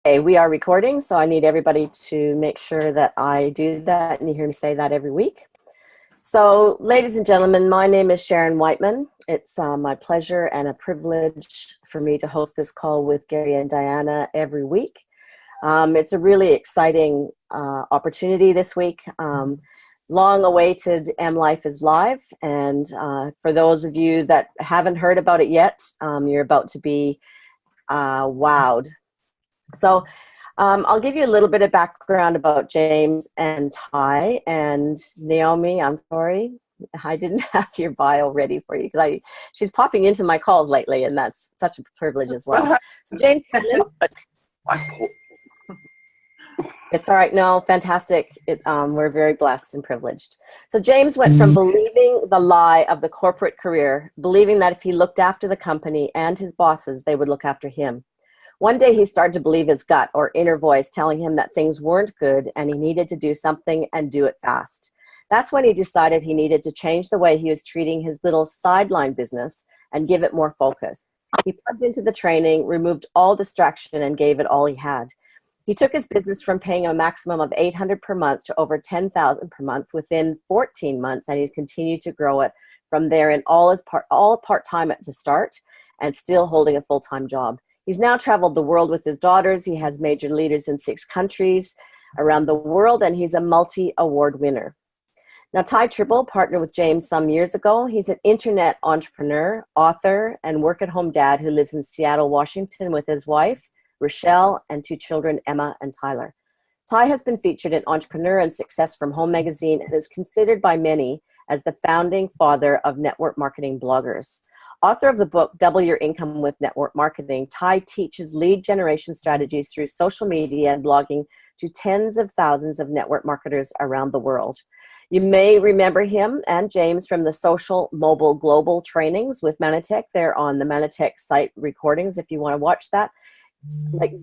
We are recording, so I need everybody to make sure that I do that, and you hear me say that every week. So, ladies and gentlemen, my name is Sharon Whiteman. It's my pleasure and a privilege for me to host this call with Gary and Diana every week. It's a really exciting opportunity this week. Long awaited MLife is live, and for those of you that haven't heard about it yet, you're about to be wowed. So I'll give you a little bit of background about James and Ty and Naomi. I'm sorry, I didn't have your bio ready for you because she's popping into my calls lately, and that's such a privilege as well. So James, it's all right. No, fantastic. We're very blessed and privileged. So James went from believing the lie of the corporate career, believing that if he looked after the company and his bosses, they would look after him. One day he started to believe his gut or inner voice telling him that things weren't good and he needed to do something and do it fast. That's when he decided he needed to change the way he was treating his little sideline business and give it more focus. He plugged into the training, removed all distraction, and gave it all he had. He took his business from paying a maximum of $800 per month to over $10,000 per month within 14 months, and he's continued to grow it from there in all part-time to start and still holding a full-time job. He's now traveled the world with his daughters. He has major leaders in 6 countries around the world, and he's a multi-award winner. Now, Ty Triple partnered with James some years ago. He's an internet entrepreneur, author, and work-at-home dad who lives in Seattle, Washington with his wife, Rochelle, and 2 children, Emma and Tyler. Ty has been featured in Entrepreneur and Success from Home magazine and is considered by many as the founding father of network marketing bloggers. Author of the book, Double Your Income with Network Marketing, Ty teaches lead generation strategies through social media and blogging to tens of thousands of network marketers around the world. You may remember him and James from the Social Mobile Global trainings with Manatech. They're on the Manatech site recordings if you want to watch that. Like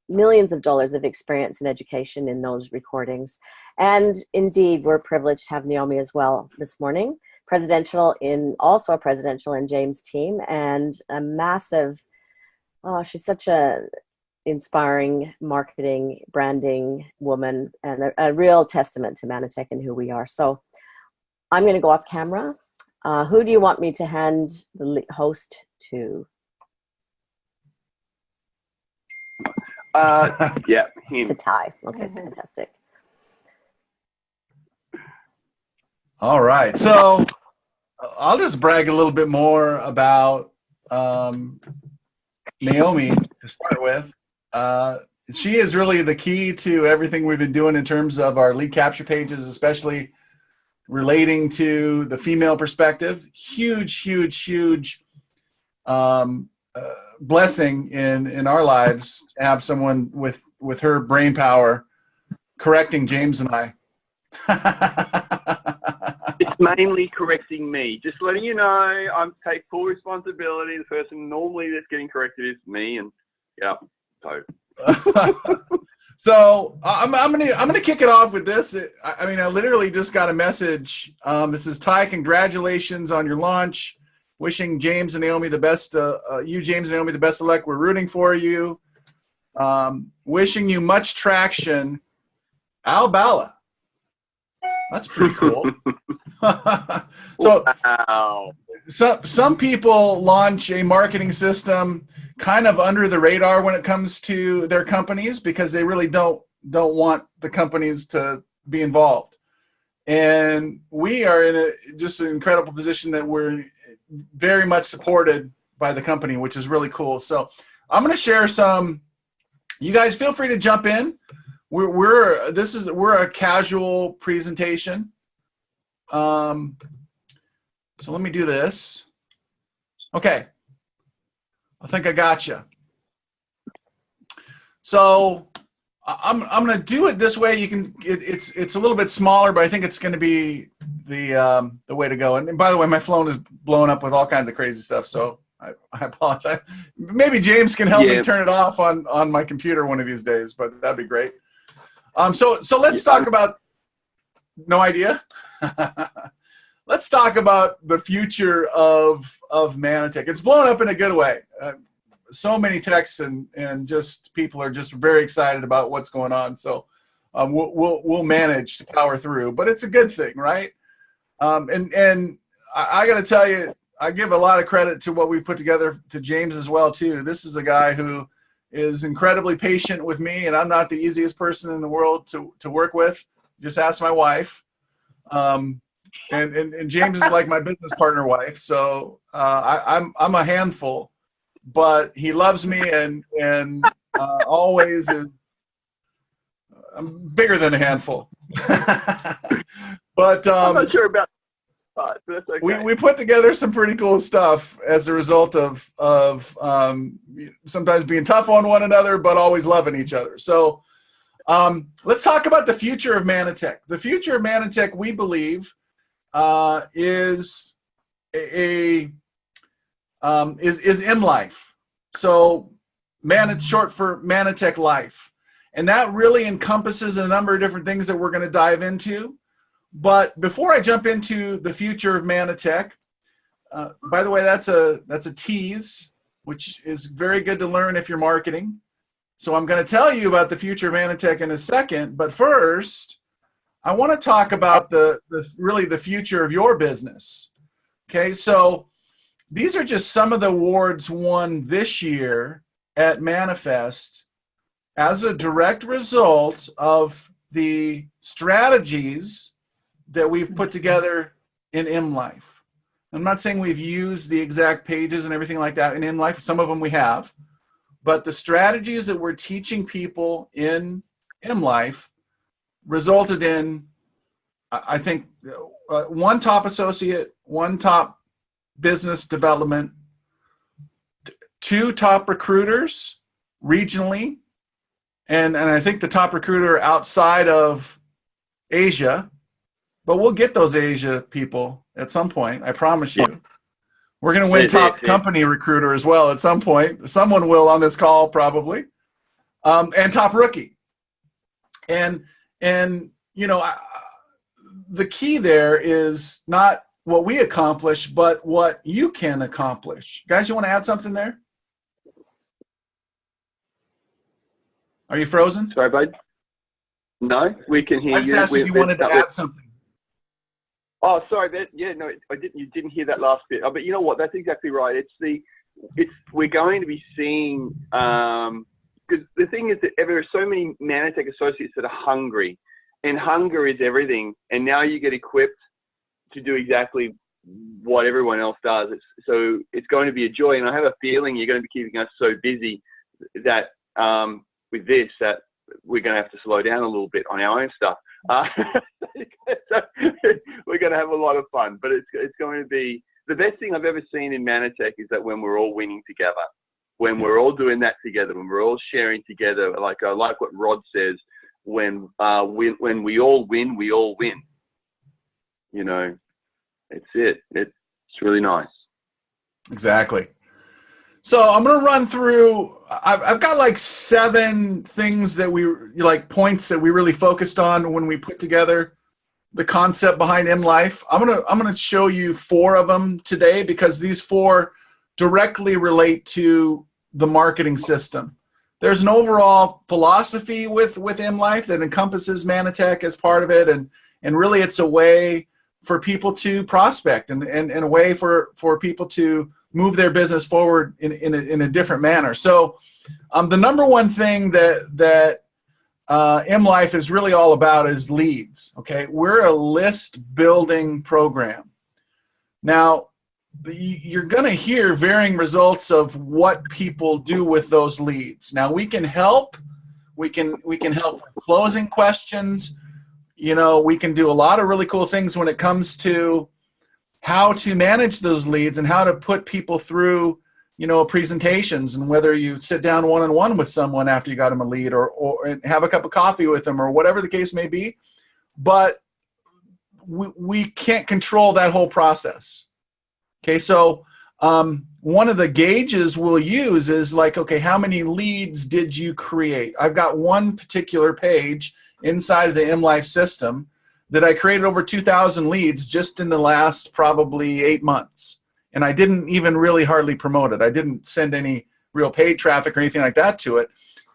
millions of dollars of experience and education in those recordings. And indeed, we're privileged to have Naomi as well this morning. Also a presidential in James' team, and a massive, she's such a inspiring marketing, branding woman, and a real testament to Manatech and who we are. So I'm going to go off camera. Who do you want me to hand the host to? Yeah, him. To Ty. Okay, fantastic. All right, so I'll just brag a little bit more about Naomi to start with. She is really the key to everything we've been doing in terms of our lead capture pages, especially relating to the female perspective. Huge, huge, huge blessing in our lives to have someone with her brain power correcting James and I. It's mainly correcting me. Just letting you know, I take full responsibility. The person normally that's getting corrected is me, and yeah, so. So I'm gonna kick it off with this. I mean, I literally just got a message. This is Ty. Congratulations on your launch. Wishing James and Naomi the best. You, James and Naomi, the best of luck. We're rooting for you. Wishing you much traction. Al Bala. That's pretty cool. So, wow. Some people launch a marketing system kind of under the radar when it comes to their companies because they really don't want the companies to be involved. And we are in just an incredible position that we're very much supported by the company, which is really cool. So I'm going to share some. You guys feel free to jump in. We're a casual presentation. So let me do this. Okay. I think I got you. So I'm going to do it this way. You can. It's a little bit smaller, but I think it's going to be the way to go. And by the way, my phone is blowing up with all kinds of crazy stuff. So I apologize. Maybe James can help me turn it off on my computer one of these days, but that'd be great. So let's talk about. No idea. Let's talk about the future of Manatech. It's blown up in a good way. so many texts and just people are just very excited about what's going on. So we'll manage to power through, but it's a good thing, right? And I got to tell you, I give a lot of credit to what we put together to James as well too. This is a guy who is incredibly patient with me, and I'm not the easiest person in the world to work with. Just ask my wife. And James is like my business partner wife, so I'm a handful, but he loves me and always is. I'm bigger than a handful. But I'm not sure about that, but that's okay. We put together some pretty cool stuff as a result of sometimes being tough on one another, but always loving each other. So let's talk about the future of Manatech. The future of Manatech, we believe, is MLife. So it's short for Manatech Life. And that really encompasses a number of different things that we're going to dive into. But before I jump into the future of Manatech, by the way, that's a tease, which is very good to learn if you're marketing. So I'm going to tell you about the future of Manatech in a second. But first, I want to talk about really the future of your business. Okay, so these are just some of the awards won this year at Manifest as a direct result of the strategies that we've put together in MLife. I'm not saying we've used the exact pages and everything like that in MLife. Some of them we have. But the strategies that we're teaching people in MLife resulted in, I think, one top associate, one top business development, two top recruiters regionally, and I think the top recruiter outside of Asia. But we'll get those Asia people at some point, I promise you. We're going to win top company recruiter as well at some point. Someone will on this call probably. And top rookie. And you know, the key there is not what we accomplish, but what you can accomplish. Guys, you want to add something there? Are you frozen? Sorry, bud. No, we can hear you. I just asked if you wanted to add something. Oh, sorry. No, I didn't. You didn't hear that last bit. But you know what? That's exactly right. We're going to be seeing because the thing is that there are so many Manatech associates that are hungry, and hunger is everything. And now you get equipped to do exactly what everyone else does. So it's going to be a joy, and I have a feeling you're going to be keeping us so busy that with this that we're going to have to slow down a little bit on our own stuff. So we're going to have a lot of fun, but it's going to be the best thing I've ever seen in Manatech is that when we're all winning together, when we're all doing that together, when we're all sharing together, like I like what Rod says, when we all win, we all win. You know, it's really nice. Exactly. So I'm going to run through, I've got like 7 things that points that we really focused on when we put together the concept behind MLife. I'm going to show you 4 of them today because these 4 directly relate to the marketing system. There's an overall philosophy with MLife that encompasses Manatech as part of it. And really it's a way for people to prospect and a way for people to move their business forward in a different manner. So the number one thing that MLife is really all about is leads. Okay, we're a list building program. Now, you're going to hear varying results of what people do with those leads. Now, we can help. We can help with closing questions. You know, we can do a lot of really cool things when it comes to how to manage those leads and how to put people through, you know, presentations, and whether you sit down one-on-one with someone after you got them a lead or have a cup of coffee with them or whatever the case may be. But we can't control that whole process. Okay, so one of the gauges we'll use is like, okay, how many leads did you create? I've got one particular page inside of the MLife system that I created over 2,000 leads just in the last probably 8 months. And I didn't even really hardly promote it. I didn't send any real paid traffic or anything like that to it.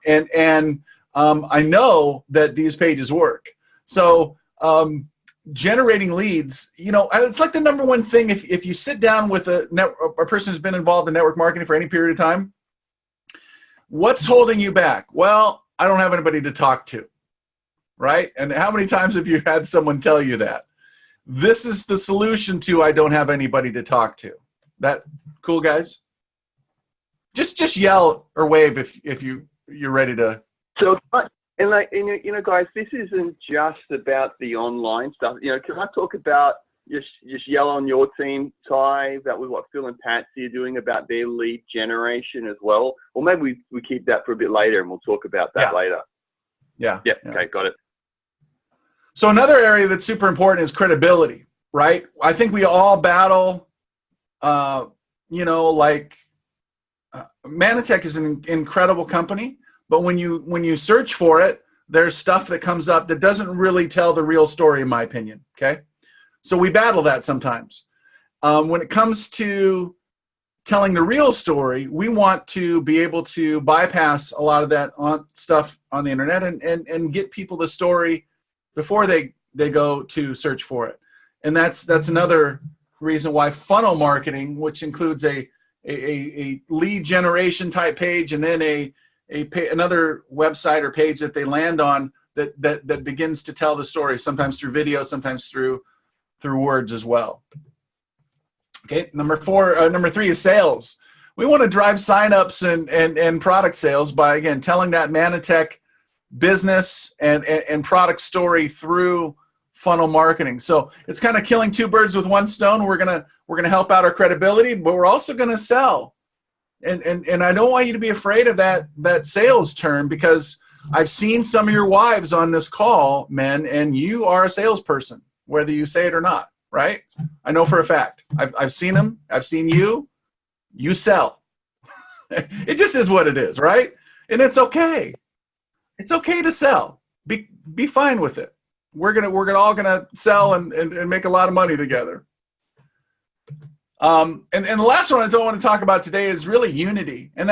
And I know that these pages work. So generating leads, it's like the number one thing. If you sit down with a person who's been involved in network marketing for any period of time, what's holding you back? Well, I don't have anybody to talk to, right? And how many times have you had someone tell you that? This is the solution to I don't have anybody to talk to. That cool, guys? Just yell or wave if you're ready to. So, guys, this isn't just about the online stuff. Can I talk about just yell on your team, Ty, that was what Phil and Patsy are doing about their lead generation as well? Or maybe we keep that for a bit later and we'll talk about that later. Yeah. Okay, got it. So another area that's super important is credibility, right? I think we all battle, Manatech is an incredible company, but when you search for it, there's stuff that comes up that doesn't really tell the real story, in my opinion, okay? So we battle that sometimes. When it comes to telling the real story, we want to be able to bypass a lot of that stuff on the internet and get people the story before they go to search for it. And that's another reason why funnel marketing, which includes a lead generation type page and then another website or page that they land on that begins to tell the story, sometimes through video, sometimes through words as well. Okay, number 3 is sales. We want to drive signups and product sales by, again, telling that Manatech business and product story through funnel marketing. So it's kind of killing two birds with one stone. We're gonna help out our credibility, but we're also gonna sell. And I don't want you to be afraid of that sales term, because I've seen some of your wives on this call, men, and you are a salesperson, whether you say it or not, right? I know for a fact. I've seen them. I've seen you. You sell. It just is what it is, right? And it's okay. It's okay to sell. Be fine with it. We're all gonna sell and make a lot of money together. And the last one I don't want to talk about today is really unity. And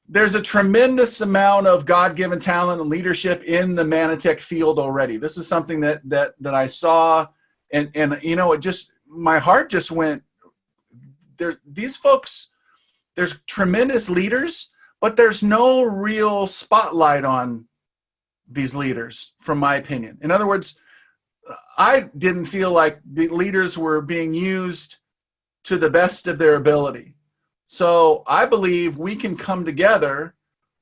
there's a tremendous amount of God-given talent and leadership in the Manatech field already. This is something that I saw, and it just, my heart just went there. These folks, there's tremendous leaders, but there's no real spotlight on these leaders, from my opinion. In other words, I didn't feel like the leaders were being used to the best of their ability. So I believe we can come together,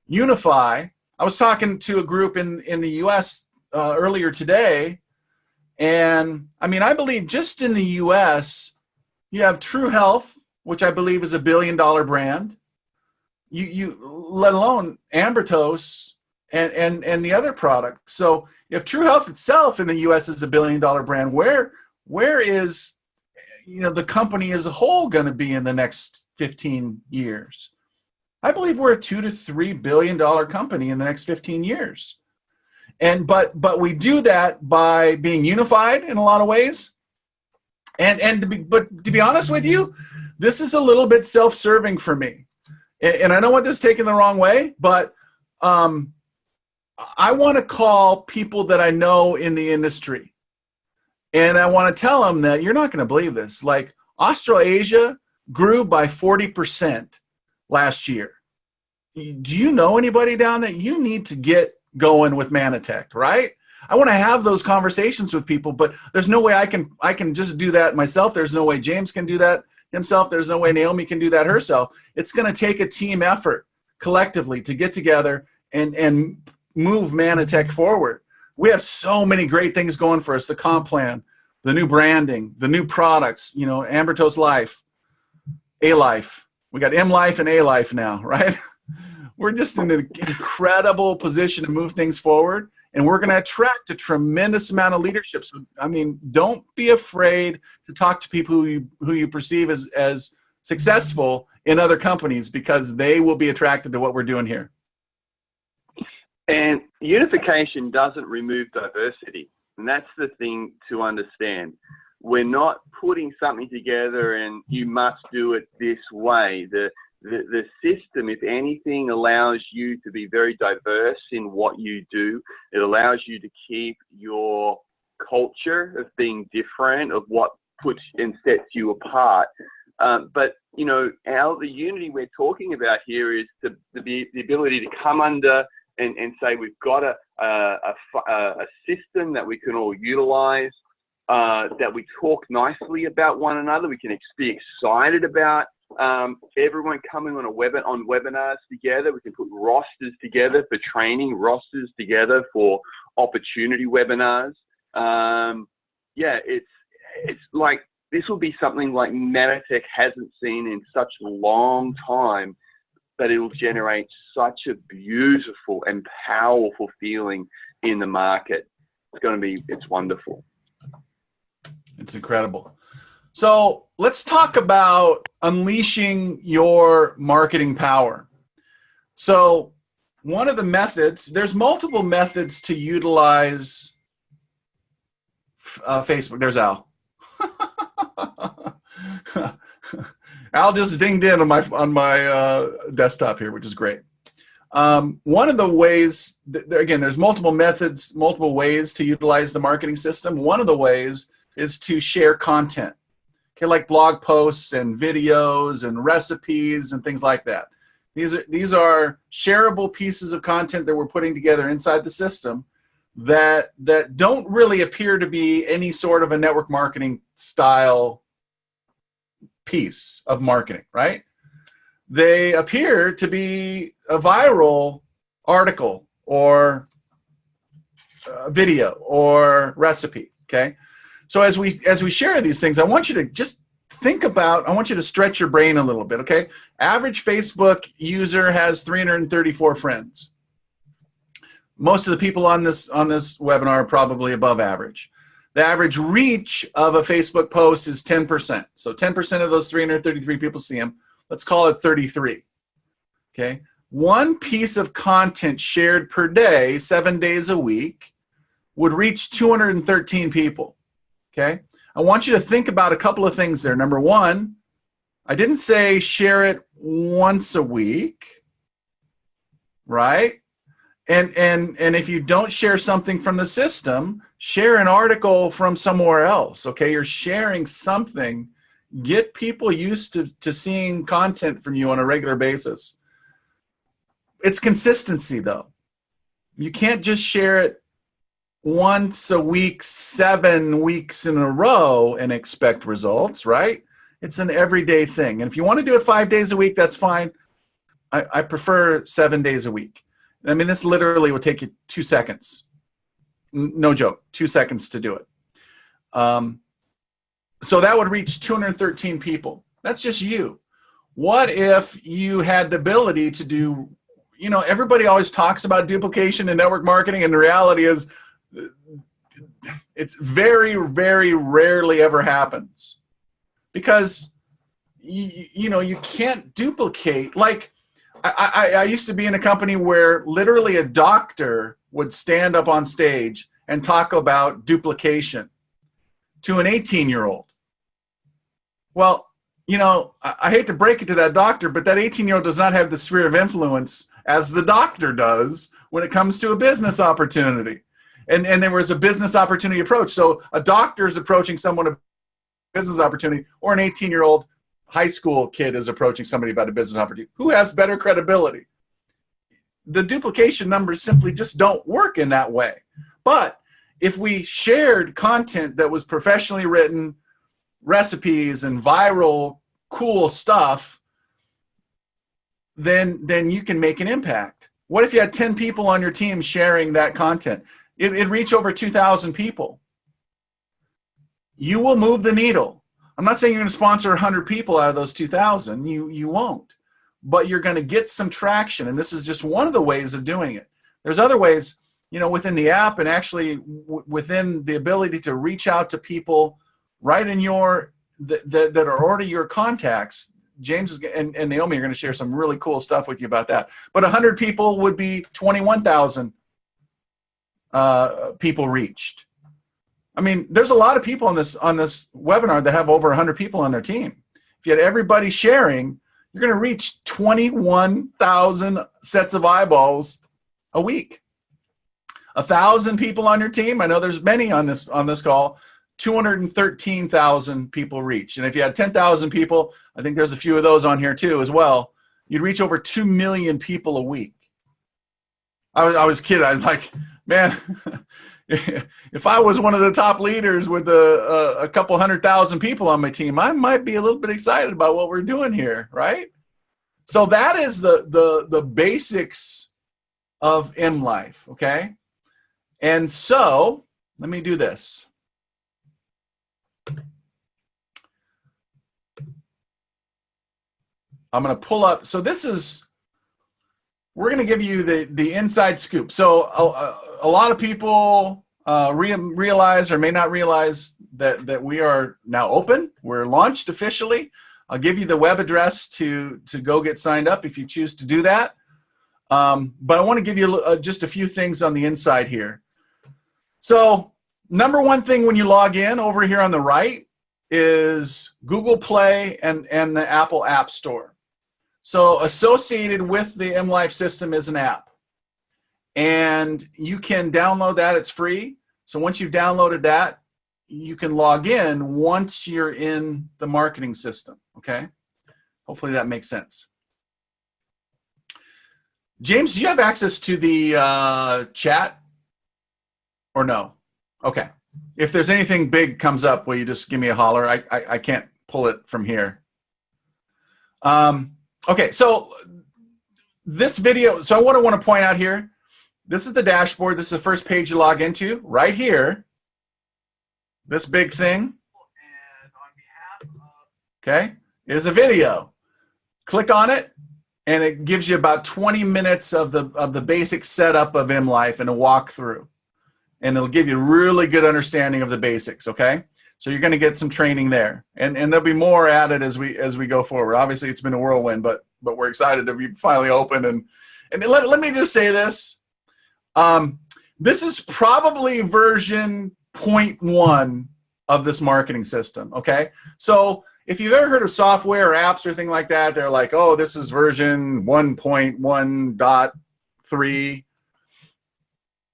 unify. I was talking to a group in the US earlier today, and I believe just in the US, you have True Health, which I believe is $1 billion brand. You let alone Ambertos and the other product. So if True Health itself in the US is $1 billion brand, where is the company as a whole going to be in the next 15 years? I believe we're a $2 to $3 billion company in the next 15 years. But we do that by being unified in a lot of ways. But to be honest with you, this is a little bit self-serving for me. And I don't want this taken the wrong way, but I want to call people that I know in the industry. And I want to tell them that you're not going to believe this. Like, Australasia grew by 40% last year. Do you know anybody down there? You need to get going with Manatech, right? I want to have those conversations with people, but there's no way I can just do that myself. There's no way James can do that himself. There's no way Naomi can do that herself. It's going to take a team effort collectively to get together and move Manatech forward. We have so many great things going for us: the comp plan, the new branding, the new products, Ambertos Life, A-Life. We got MLife and A-Life now, right? We're just in an incredible position to move things forward, and we're going to attract a tremendous amount of leadership. So, don't be afraid to talk to people who you perceive as successful in other companies, because they will be attracted to what we're doing here. And unification doesn't remove diversity. And that's the thing to understand. We're not putting something together and you must do it this way. The the system, if anything, allows you to be very diverse in what you do. It allows you to keep your culture of being different, of what puts and sets you apart. But, you know, the unity we're talking about here is the ability to come under and say we've got a system that we can all utilize, that we talk nicely about one another, we can be excited about. Everyone coming on webinars together. We can put rosters together for training, rosters together for opportunity webinars. Yeah, it's like, this will be something like Nanotech hasn't seen in such a long time, but it will generate such a beautiful and powerful feeling in the market. It's wonderful. It's incredible. So let's talk about unleashing your marketing power. So one of the methods, there's multiple methods to utilize Facebook. There's Al. Al just dinged in on my desktop here, which is great. One of the ways, again, there's multiple methods, multiple ways to utilize the marketing system. One of the ways is to share content. Okay, like blog posts and videos and recipes and things like that. These are shareable pieces of content that we're putting together inside the system that don't really appear to be any sort of a network marketing style piece of marketing, right? They appear to be a viral article or video or recipe, okay? So as we share these things, I want you to just think about, I want you to stretch your brain a little bit, okay? Average Facebook user has 334 friends. Most of the people on this webinar are probably above average. The average reach of a Facebook post is 10%. So 10% of those 333 people see them. Let's call it 33, okay? One piece of content shared per day, 7 days a week, would reach 213 people. Okay, I want you to think about a couple of things there. Number one, I didn't say share it once a week, right? And if you don't share something from the system, share an article from somewhere else. Okay, you're sharing something. Get people used to seeing content from you on a regular basis. It's consistency, though. You can't just share it once a week, 7 weeks in a row and expect results, right? It's an everyday thing. And if you want to do it 5 days a week, that's fine. I prefer 7 days a week. I mean, this literally will take you 2 seconds. No joke, 2 seconds to do it. So that would reach 213 people. That's just you. What if you had the ability to do, you know, everybody always talks about duplication and network marketing, and the reality is, it's very, very rarely ever happens because you know, you can't duplicate. Like I used to be in a company where literally a doctor would stand up on stage and talk about duplication to an 18-year-old. Well, you know, I hate to break it to that doctor, but that 18-year-old does not have the sphere of influence as the doctor does when it comes to a business opportunity. And there was a business opportunity approach. So a doctor is approaching someone a business opportunity, or an 18-year-old high school kid is approaching somebody about a business opportunity. Who has better credibility? The duplication numbers simply just don't work in that way. But if we shared content that was professionally written, recipes and viral cool stuff, then you can make an impact. What if you had 10 people on your team sharing that content? It'd reach over 2,000 people. You will move the needle. I'm not saying you're going to sponsor 100 people out of those 2,000. You won't. But you're going to get some traction, and this is just one of the ways of doing it. There's other ways, you know, within the app and actually within the ability to reach out to people right in your that are already your contacts. James and Naomi are going to share some really cool stuff with you about that. But 100 people would be 21,000 people reached. I mean, there's a lot of people on this webinar that have over 100 people on their team. If you had everybody sharing, you're going to reach 21,000 sets of eyeballs a week. 1,000 people on your team. I know there's many on this call. 213,000 people reach. And if you had 10,000 people, I think there's a few of those on here too as well, you'd reach over 2 million people a week. I was kidding. I was like, man, if I was one of the top leaders with a couple 100,000 people on my team, I might be a little bit excited about what we're doing here, right? So that is the basics of MLife, okay? And so let me do this. I'm going to pull up. So this is, we're going to give you the inside scoop. So a lot of people realize or may not realize that we are now open. We're launched officially. I'll give you the web address to go get signed up if you choose to do that. But I want to give you just a few things on the inside here. So number one thing when you log in over here on the right is Google Play and the Apple App Store. So associated with the MLife system is an app. And you can download that. It's free. So once you've downloaded that, you can log in once you're in the marketing system, okay? Hopefully that makes sense. James, do you have access to the chat or no? Okay. If there's anything big comes up, will you just give me a holler? I can't pull it from here. Okay, so this video, so what I want to point out here, this is the dashboard. This is the first page you log into right here. This big thing. And on behalf of, okay, is a video. Click on it, and it gives you about 20 minutes of the basic setup of MLife and a walkthrough. And it'll give you a really good understanding of the basics, okay? So you're going to get some training there. And there'll be more added as we go forward. Obviously, it's been a whirlwind, but we're excited to be finally open. And let me just say this. This is probably version 0.1 of this marketing system, okay? So if you've ever heard of software or apps or anything like that, they're like, oh, this is version 1.1.3.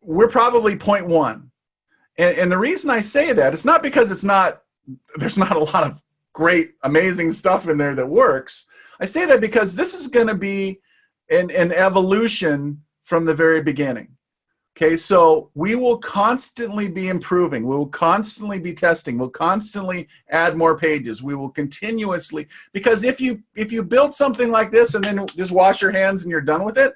We're probably 0.1. And the reason I say that, it's not because there's not a lot of great, amazing stuff in there that works. I say that because this is going to be an evolution from the very beginning. Okay, so we will constantly be improving. We will constantly be testing. We'll constantly add more pages. We will continuously, because if you build something like this and then just wash your hands and you're done with it,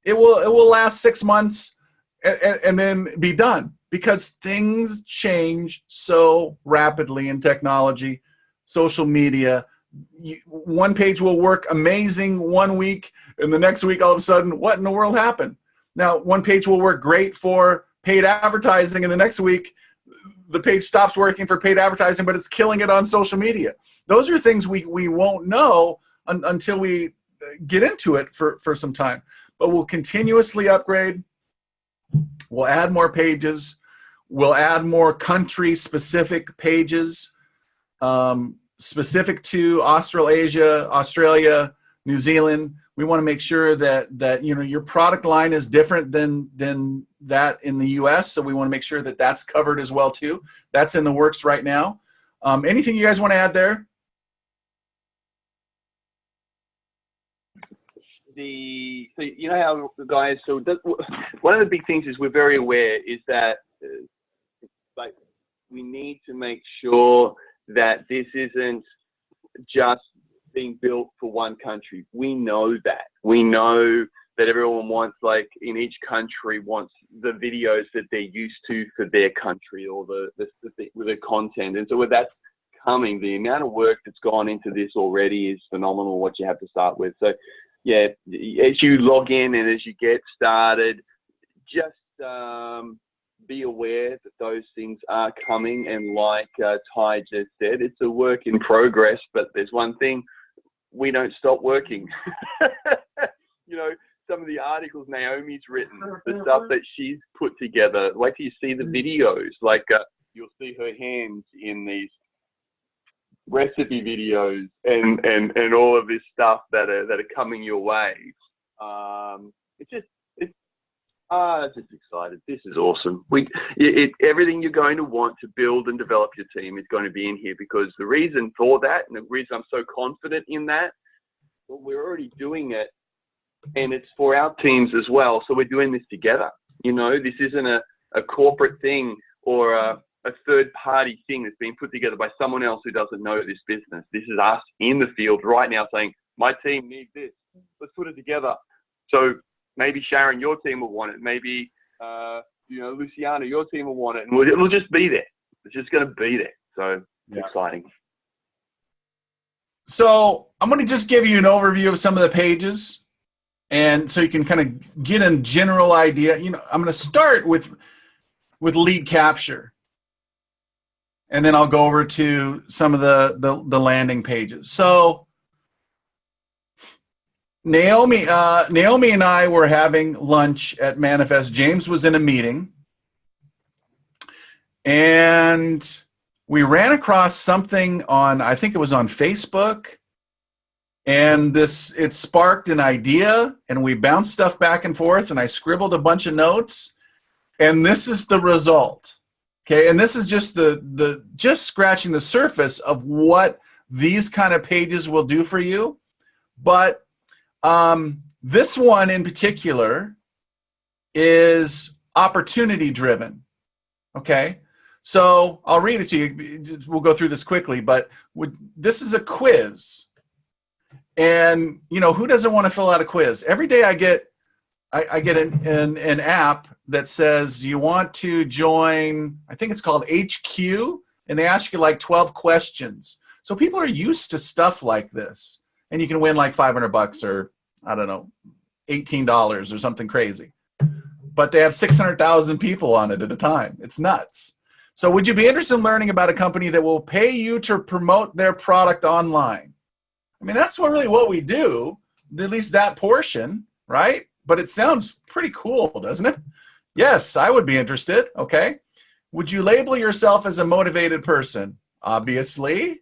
it will last 6 months and then be done, because things change so rapidly in technology, social media. One page will work amazing 1 week, and the next week all of a sudden, what in the world happened? Now, one page will work great for paid advertising, and the next week, the page stops working for paid advertising, but it's killing it on social media. Those are things we won't know until we get into it for some time. But we'll continuously upgrade. We'll add more pages. We'll add more country-specific pages specific to Australasia, Australia, New Zealand. We want to make sure that your product line is different than that in the U.S. So we want to make sure that that's covered as well too. That's in the works right now. Anything you guys want to add there? So you know how the guys, one of the big things is we're very aware is that like we need to make sure that this isn't just being built for one country. We know that. We know that everyone wants, like in each country, wants the videos that they're used to for their country, or the content. And so with that coming, the amount of work that's gone into this already is phenomenal, what you have to start with. So yeah, as you log in and as you get started, just be aware that those things are coming. And like Ty just said, it's a work in progress, but there's one thing, we don't stop working. You know, some of the articles Naomi's written, the stuff that she's put together, like you see the videos, like you'll see her hands in these recipe videos and all of this stuff that are coming your way. Just excited. This is awesome. Everything you're going to want to build and develop your team is going to be in here, because the reason for that, and the reason I'm so confident in that, well, we're already doing it, and it's for our teams as well. So we're doing this together. This isn't a corporate thing or a third-party thing that's being put together by someone else who doesn't know this business. This is us in the field right now saying, my team needs this. Let's put it together. So maybe Sharon, your team will want it. Maybe, Luciana, your team will want it. And it'll just be there. It's just going to be there. So exciting. So I'm going to just give you an overview of some of the pages, and so you can kind of get a general idea. I'm going to start with lead capture, and then I'll go over to some of the landing pages. So Naomi and I were having lunch at Manifest. James was in a meeting, and we ran across something I think it was on Facebook, and it sparked an idea, and we bounced stuff back and forth, and I scribbled a bunch of notes, and this is the result. Okay, and this is just just scratching the surface of what these kind of pages will do for you. But this one in particular is opportunity driven. Okay, so I'll read it to you. We'll go through this quickly, but this is a quiz, and who doesn't want to fill out a quiz? Every day I get an app that says, you want to join, I think it's called HQ, and they ask you like 12 questions. So people are used to stuff like this, and you can win like $500 or I don't know, $18 or something crazy. But they have 600,000 people on it at a time. It's nuts. So would you be interested in learning about a company that will pay you to promote their product online? I mean, that's really what we do, at least that portion, right? But it sounds pretty cool, doesn't it? Yes, I would be interested. Okay. Would you label yourself as a motivated person? Obviously.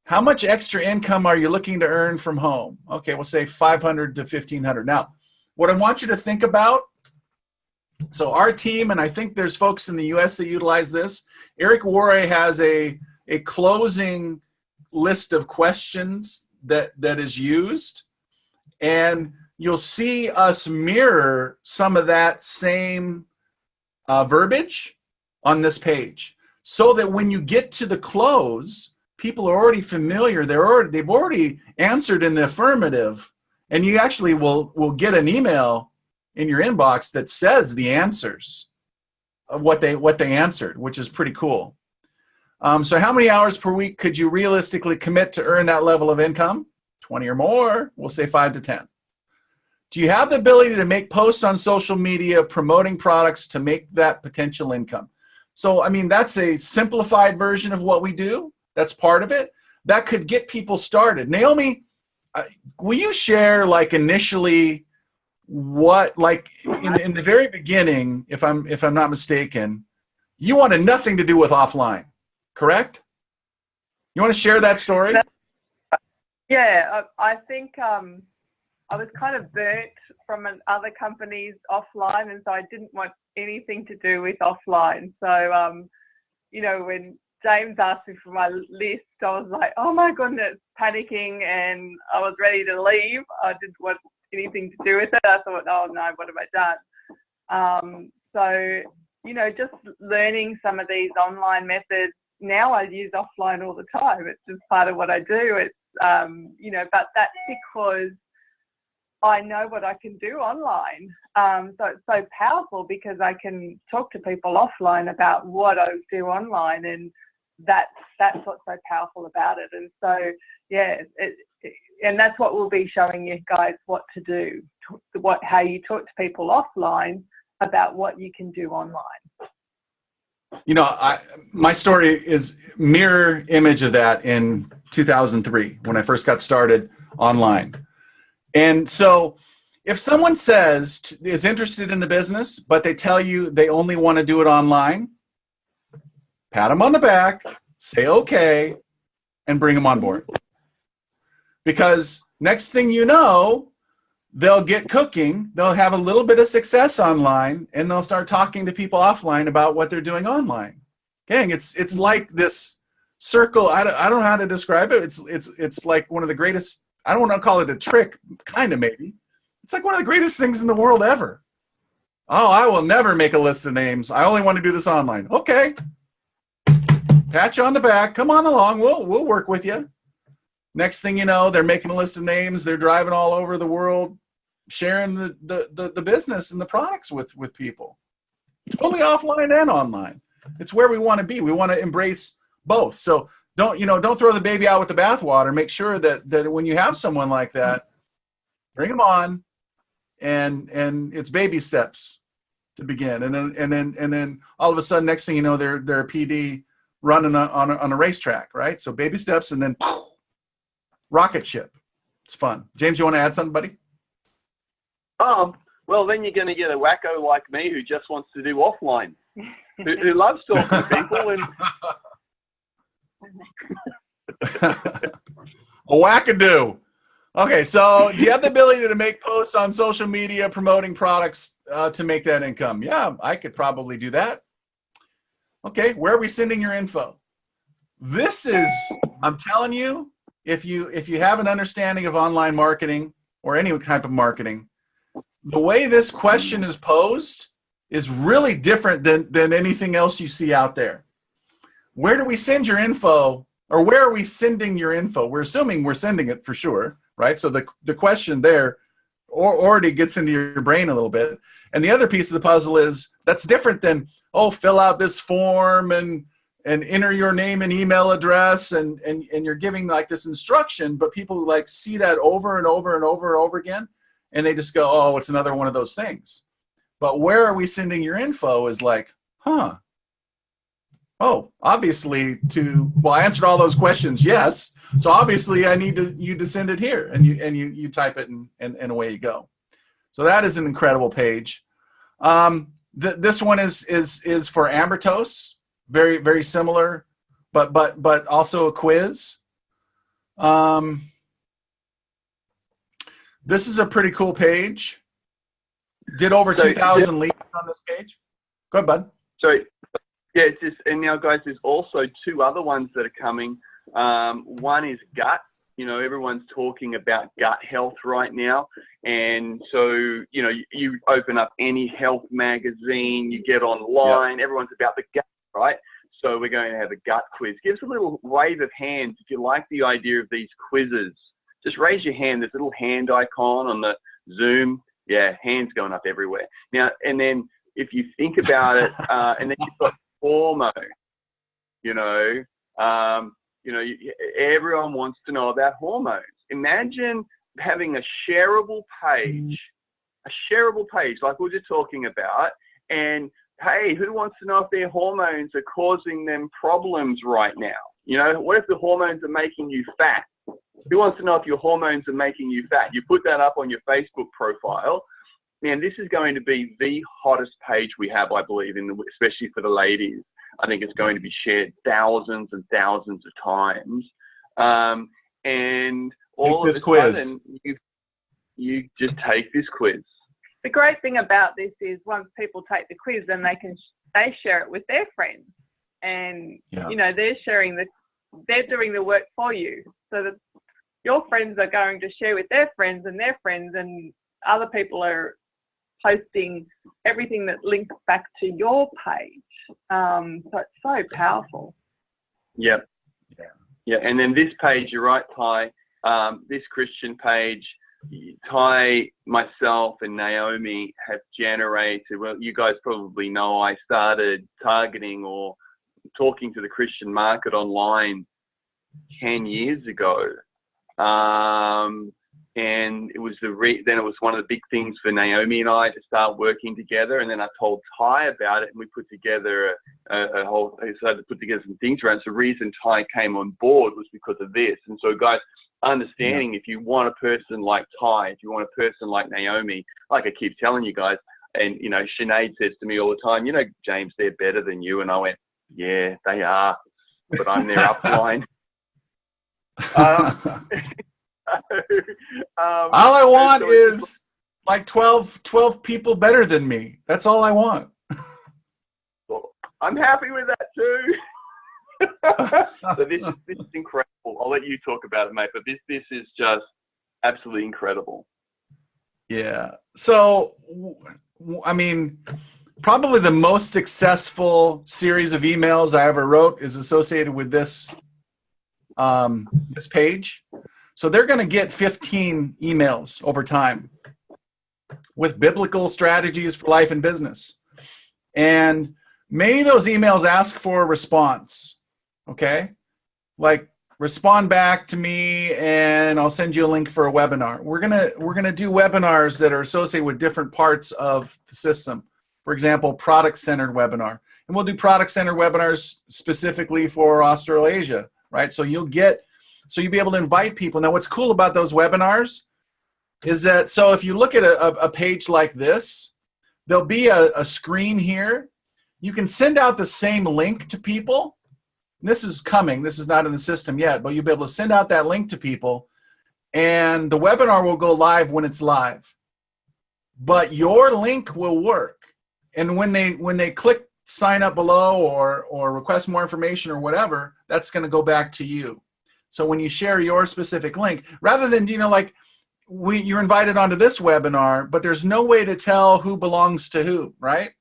How much extra income are you looking to earn from home? Okay, we'll say $500 to $1,500. Now, what I want you to think about, so our team, and I think there's folks in the US that utilize this, Eric Worre has a closing list of questions that is used, and you'll see us mirror some of that same verbiage on this page, so that when you get to the close, people are already familiar. They've already answered in the affirmative, and you actually will get an email in your inbox that says the answers of what they answered, which is pretty cool. So how many hours per week could you realistically commit to earn that level of income? 20 or more. We'll say 5 to 10. Do you have the ability to make posts on social media promoting products to make that potential income? So, I mean, that's a simplified version of what we do. That's part of it. That could get people started. Naomi, will you share, like, initially what, like, in the very beginning, if I'm not mistaken, you wanted nothing to do with offline, correct? You want to share that story? Yeah, I think I was kind of burnt from other companies offline, and so I didn't want anything to do with offline. So, when James asked me for my list, I was like, oh my goodness, panicking, and I was ready to leave. I didn't want anything to do with it. I thought, oh no, what have I done? So, just learning some of these online methods. Now I use offline all the time. It's just part of what I do. It's, but that's because I know what I can do online. So it's so powerful because I can talk to people offline about what I do online, and that's what's so powerful about it. And so, yeah, and that's what we'll be showing you guys what to do, how you talk to people offline about what you can do online. My story is mirror image of that in 2003 when I first got started online. And so if someone is interested in the business, but they tell you they only want to do it online, pat them on the back, say, okay, and bring them on board. Because next thing you know, they'll get cooking, they'll have a little bit of success online, and they'll start talking to people offline about what they're doing online. Gang, it's like this circle. I don't know how to describe it. It's like one of the greatest. I don't want to call it a trick, kind of maybe. It's like one of the greatest things in the world ever. Oh, I will never make a list of names. I only want to do this online. Okay. Pat you on the back. Come on along. We'll work with you. Next thing you know, they're making a list of names. They're driving all over the world, sharing the business and the products with people. Totally offline and online. It's where we want to be. We want to embrace both. So don't throw the baby out with the bathwater. Make sure that when you have someone like that, bring them on, and it's baby steps to begin. And then all of a sudden, next thing you know, they're a PD running on a racetrack, right? So baby steps, and then rocket ship. It's fun. James, you want to add something, buddy? Well, then you're going to get a wacko like me who just wants to do offline, who loves talking to people. And a wackadoo. Okay, so do you have the ability to make posts on social media promoting products to make that income? Yeah, I could probably do that. Okay, where are we sending your info? This is, I'm telling you, if you have an understanding of online marketing or any type of marketing, the way this question is posed is really different than anything else you see out there. Where do we send your info, or where are we sending your info? We're assuming we're sending it for sure, right? So the question there already gets into your brain a little bit. And the other piece of the puzzle is that's different than, oh, fill out this form and enter your name and email address, and you're giving like this instruction, but people like see that over and over and over and over again, and they just go, oh, it's another one of those things. But where are we sending your info is like, huh. Oh, obviously I answered all those questions, yes. So obviously I need you to send it here, and you type it and away you go. So that is an incredible page. This one is for Amber Toasts, very, very similar, but also a quiz. This is a pretty cool page. Did over 2,000 leads on this page. Go ahead, bud. Sorry. Yeah, it's just, and now guys, there's also two other ones that are coming. One is gut. Everyone's talking about gut health right now. And so, you open up any health magazine, you get online, everyone's about the gut, right? So we're going to have a gut quiz. Give us a little wave of hands if you like the idea of these quizzes. Just raise your hand. There's a little hand icon on the Zoom. Yeah, hands going up everywhere. Now, and then if you think about it, and then you've got hormone, everyone wants to know about hormones. Imagine having a shareable page like we we're just talking about, and hey, who wants to know if their hormones are causing them problems right now? What if the hormones are making you fat? Who wants to know if your hormones are making you fat? You put that up on your Facebook profile. Man, this is going to be the hottest page we have, I believe, especially for the ladies. I think it's going to be shared thousands and thousands of times. And all of a sudden, you just take this quiz. The great thing about this is once people take the quiz, then they share it with their friends, and they're doing the work for you, so that your friends are going to share with their friends, and other people are posting everything that links back to your page. So it's so powerful. Yep. Yeah. And then this page, you're right, Ty, this Christian page, Ty, myself, and Naomi have generated, well, you guys probably know I started targeting or talking to the Christian market online 10 years ago. And it was then it was one of the big things for Naomi and I to start working together. And then I told Ty about it, and we put together I started to put together some things around. So the reason Ty came on board was because of this. And so guys, understanding if you want a person like Ty, if you want a person like Naomi, like I keep telling you guys, and Sinead says to me all the time, James, they're better than you. And I went, yeah, they are, but I'm their upline. Um, All I want so is like 12 people better than me. That's all I want. I'm happy with that too. So this is incredible. I'll let you talk about it, mate. But this is just absolutely incredible. Yeah. So, I mean, probably the most successful series of emails I ever wrote is associated with this this page. So they're going to get 15 emails over time with biblical strategies for life and business. And many of those emails ask for a response. Okay? Like, respond back to me and I'll send you a link for a webinar. We're gonna do webinars that are associated with different parts of the system. For example, product-centered webinar. And we'll do product-centered webinars specifically for Australasia, right? So you'll be able to invite people. Now, what's cool about those webinars is that, so if you look at a page like this, there'll be a screen here. You can send out the same link to people. This is coming. This is not in the system yet, but you'll be able to send out that link to people, and the webinar will go live when it's live. But your link will work. And when they click sign up below or request more information or whatever, that's going to go back to you. So when you share your specific link, rather than, like you're invited onto this webinar, but there's no way to tell who belongs to who, right?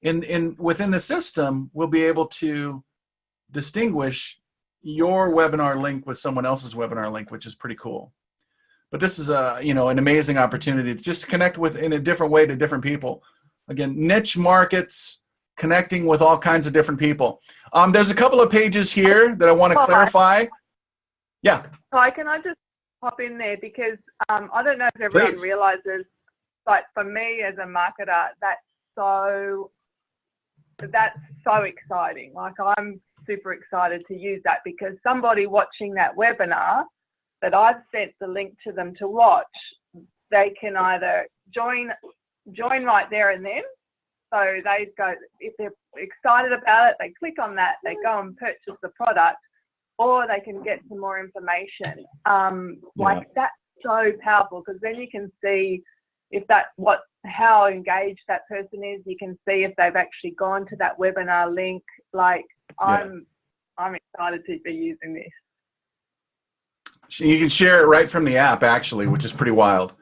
Within the system, we'll be able to distinguish your webinar link with someone else's webinar link, which is pretty cool. But this is an amazing opportunity to just connect with in a different way to different people. Again, niche markets, connecting with all kinds of different people. There's a couple of pages here that I want to clarify. Yeah. Hi, can I just hop in there, because I don't know if everyone Please. realizes, but for me as a marketer, that's so exciting. Like, I'm super excited to use that, because somebody watching that webinar that I've sent the link to them to watch, they can either join right there and then. So they go, if they're excited about it, they click on that, they go and purchase the product, or they can get some more information. Like, that's so powerful, because then you can see how engaged that person is. You can see if they've actually gone to that webinar link. Like, I'm excited to be using this. You can share it right from the app, actually, which is pretty wild.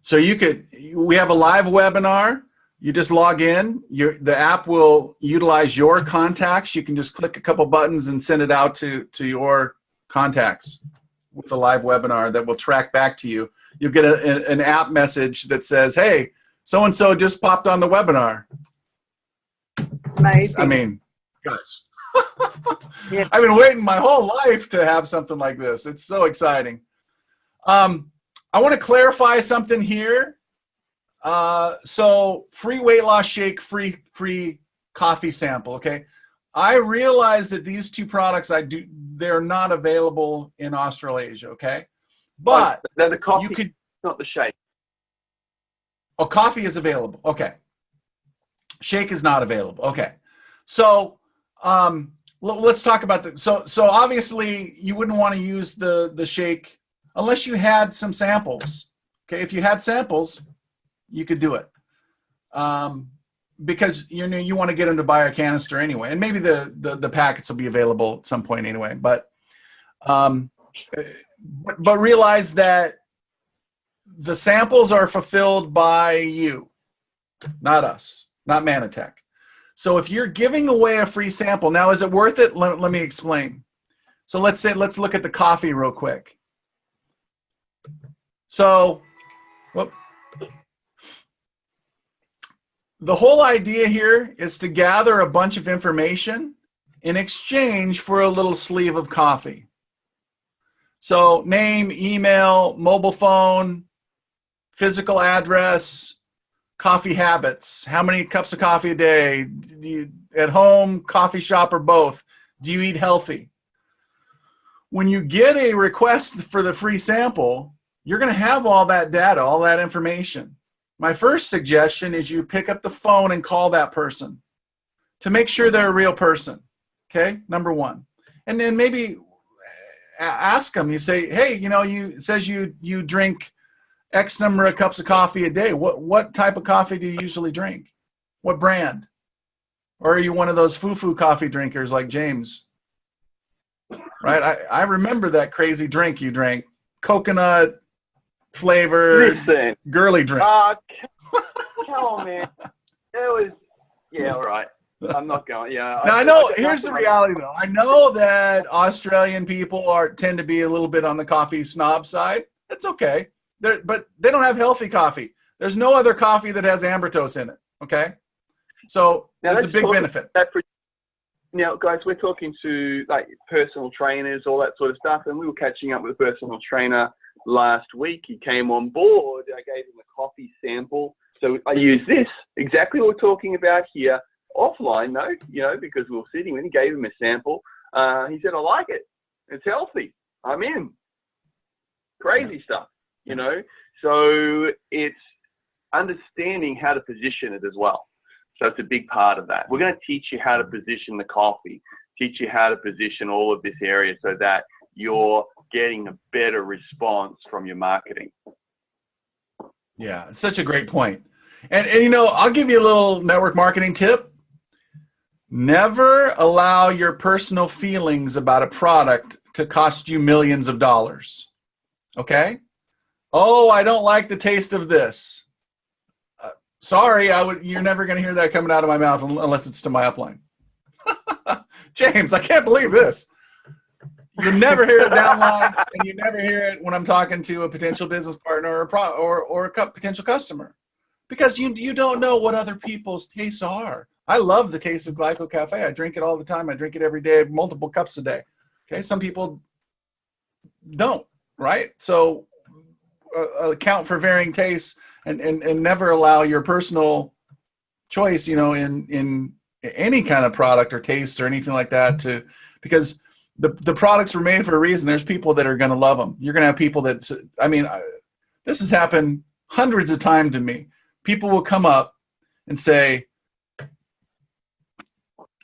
So we have a live webinar. You just log in. The app will utilize your contacts. You can just click a couple buttons and send it out to your contacts with a live webinar that will track back to you. You'll get an app message that says, hey, so-and-so just popped on the webinar. Amazing. I mean, guys. Yeah. I've been waiting my whole life to have something like this. It's so exciting. I want to clarify something here. So free weight loss shake, free coffee sample. Okay. I realize that these two products they're not available in Australasia. Okay. But they're the coffee, you could, not the shake. Oh, coffee is available. Okay. Shake is not available. Okay. So, let's talk about so obviously you wouldn't want to use the shake unless you had some samples. Okay. If you had samples, you could do it. Because you want to get them to buy a canister anyway, and maybe the packets will be available at some point anyway. But realize that the samples are fulfilled by you, not us, not Manatech. So if you're giving away a free sample, now is it worth it? Let me explain. So let's look at the coffee real quick. So, the whole idea here is to gather a bunch of information in exchange for a little sleeve of coffee. So name, email, mobile phone, physical address, coffee habits. How many cups of coffee a day? Do you, at home, coffee shop, or both? Do you eat healthy? When you get a request for the free sample, you're going to have all that data, all that information. My first suggestion is you pick up the phone and call that person to make sure they're a real person. Okay, number one. And then maybe ask them. You say, hey, it says you drink X number of cups of coffee a day. What type of coffee do you usually drink? What brand? Or are you one of those foo-foo coffee drinkers like James? Right? I remember that crazy drink you drank. Coconut flavored girly drink. Come on, man. All right. I'm not going. Yeah. Now I know. Here's the reality, though. I know that Australian people tend to be a little bit on the coffee snob side. That's okay. But they don't have healthy coffee. There's no other coffee that has ambertose in it. Okay. So that's a big benefit. Now, guys, we're talking to like personal trainers, all that sort of stuff, and we were catching up with a personal trainer last week. He came on board. I gave him a coffee sample. So I used this, exactly what we're talking about here, offline though, because we were sitting with him, gave him a sample. He said, I like it. It's healthy. I'm in. Crazy stuff, So it's understanding how to position it as well. So it's a big part of that. We're going to teach you how to position the coffee, teach you how to position all of this area so that you're getting a better response from your marketing. Yeah, it's such a great point. And I'll give you a little network marketing tip. Never allow your personal feelings about a product to cost you millions of dollars. Okay? Oh, I don't like the taste of this. Sorry, you're never going to hear that coming out of my mouth unless it's to my upline. James, I can't believe this. You never hear it downline, and you never hear it when I'm talking to a potential business partner or a potential customer, because you don't know what other people's tastes are. I love the taste of Glyco Cafe. I drink it all the time. I drink it every day, multiple cups a day. Okay, some people don't, right? So account for varying tastes and never allow your personal choice, in any kind of product or taste or anything like that because the products were made for a reason. There's people that are going to love them. You're going to have people that, this has happened hundreds of times to me. People will come up and say,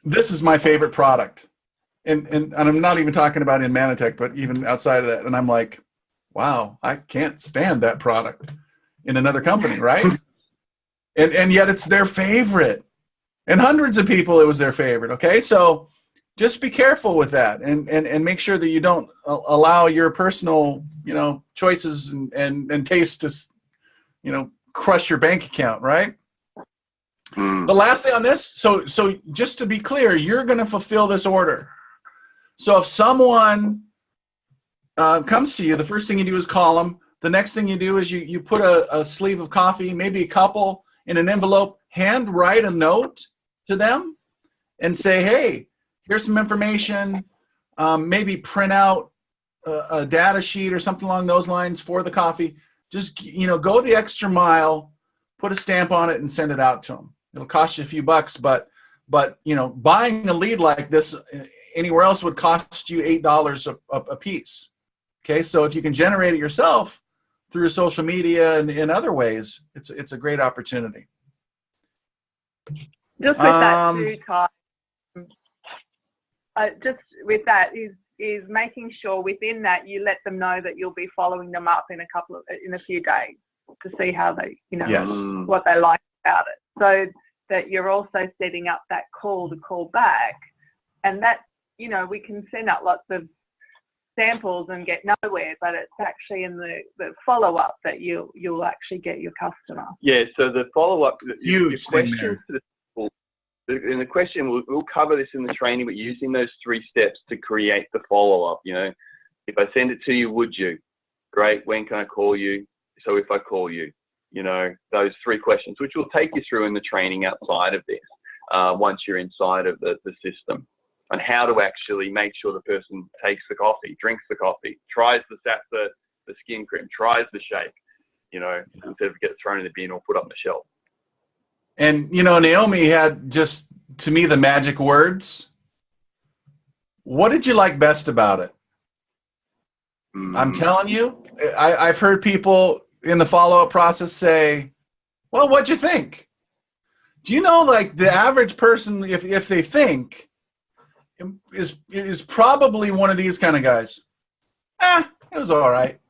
this is my favorite product. And I'm not even talking about in Manatech, but even outside of that. And I'm like, wow, I can't stand that product in another company, right? And yet it's their favorite. And hundreds of people, it was their favorite, okay? So just be careful with that and make sure that you don't allow your personal, choices and taste to, crush your bank account, right? The last thing on this, so just to be clear, you're going to fulfill this order. So if someone comes to you, the first thing you do is call them. The next thing you do is you put a sleeve of coffee, maybe a couple, in an envelope, hand write a note to them and say, hey, here's some information, maybe print out a data sheet or something along those lines for the coffee. Just, go the extra mile, put a stamp on it and send it out to them. It'll cost you a few bucks, but buying a lead like this anywhere else would cost you $8 a piece. Okay, so if you can generate it yourself through social media and in other ways, it's a great opportunity. Just with that too, Ty, just with that is making sure within that you let them know that you'll be following them up in a few days to see how they, yes, what they like about it. So that you're also setting up that call to call back, and that, we can send out lots of samples and get nowhere, but it's actually in the follow-up that you'll actually get your customer. Yeah, so the follow-up, huge thing there. And the question, we'll cover this in the training, but using those 3 steps to create the follow-up, if I send it to you, would you? Great, when can I call you? So if I call you, those 3 questions, which we'll take you through in the training outside of this, once you're inside of the system, on how to actually make sure the person takes the coffee, drinks the coffee, tries the skin cream, tries the shake, instead of get it thrown in the bin or put up on the shelf. And, Naomi had just, to me, the magic words. What did you like best about it? I'm telling you, I've heard people in the follow-up process say, well, what'd you think? Do you know, like, the average person, if they think, is probably one of these kind of guys. It was all right.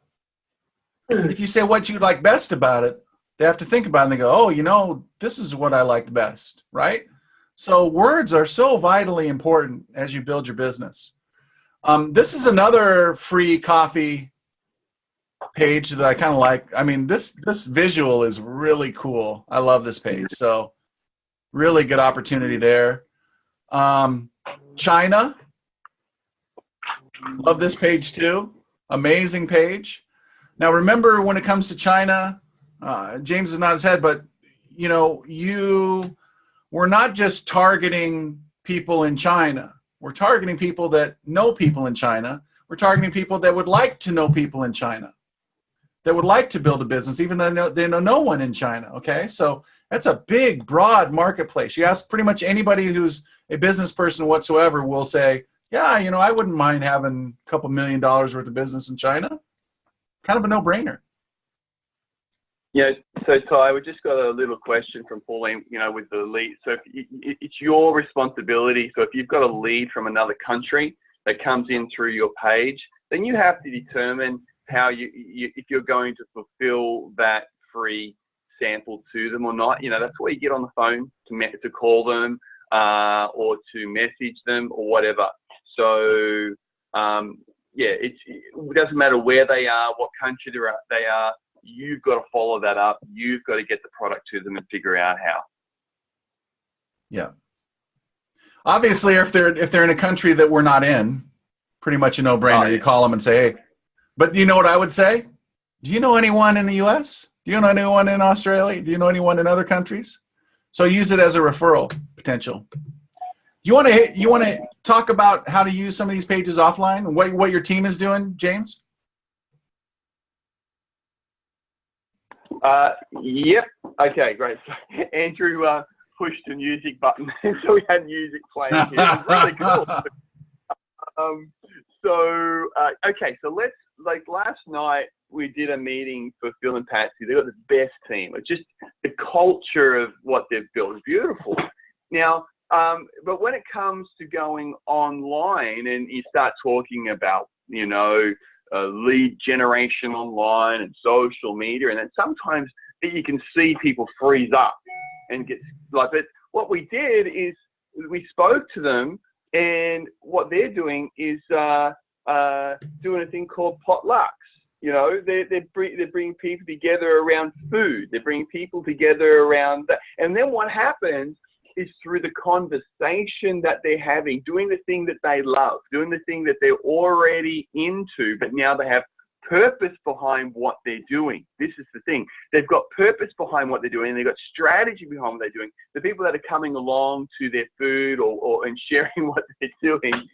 If you say what you like best about it, they have to think about it and they go, oh, this is what I liked best, right? So words are so vitally important as you build your business. This is another free coffee page that I kind of like. I mean, this visual is really cool. I love this page. So really good opportunity there. China, love this page too. Amazing page. Now remember, when it comes to China, James is not his head, but we're not just targeting people in China. We're targeting people that know people in China. We're targeting people that would like to know people in China, that would like to build a business, even though they know no one in China. Okay, so that's a big, broad marketplace. You ask pretty much anybody who's a business person whatsoever will say, yeah, I wouldn't mind having a couple $1 million worth of business in China. Kind of a no-brainer. Yeah, so Ty, we just got a little question from Pauline, with the lead. So it's your responsibility. So if you've got a lead from another country that comes in through your page, then you have to determine how if you're going to fulfill that free sample to them or not. That's where you get on the phone to call them or to message them or whatever. So it doesn't matter where they are, what country they are. You've got to follow that up. You've got to get the product to them and figure out how. Yeah. Obviously, if they're in a country that we're not in, pretty much a no-brainer. Oh, yeah. You call them and say, hey. But you know what I would say? Do you know anyone in the U.S.? Do you know anyone in Australia? Do you know anyone in other countries? So use it as a referral potential. You want to talk about how to use some of these pages offline? What your team is doing, James? Yep. Okay, great. So Andrew pushed the music button, so we had music playing here. It was really cool. Okay, so let's, last night we did a meeting for Phil and Patsy. They've got the best team. It's just the culture of what they've built is beautiful. Now, but when it comes to going online and you start talking about, lead generation online and social media, and then sometimes you can see people freeze up and get like that. What we did is we spoke to them, and what they're doing is doing a thing called potlucks. They're bringing people together around food. They're bringing people together around that. And then what happens is through the conversation that they're having, doing the thing that they love, doing the thing that they're already into, but now they have purpose behind what they're doing. This is the thing. They've got purpose behind what they're doing, and they've got strategy behind what they're doing. The people that are coming along to their food and sharing what they're doing,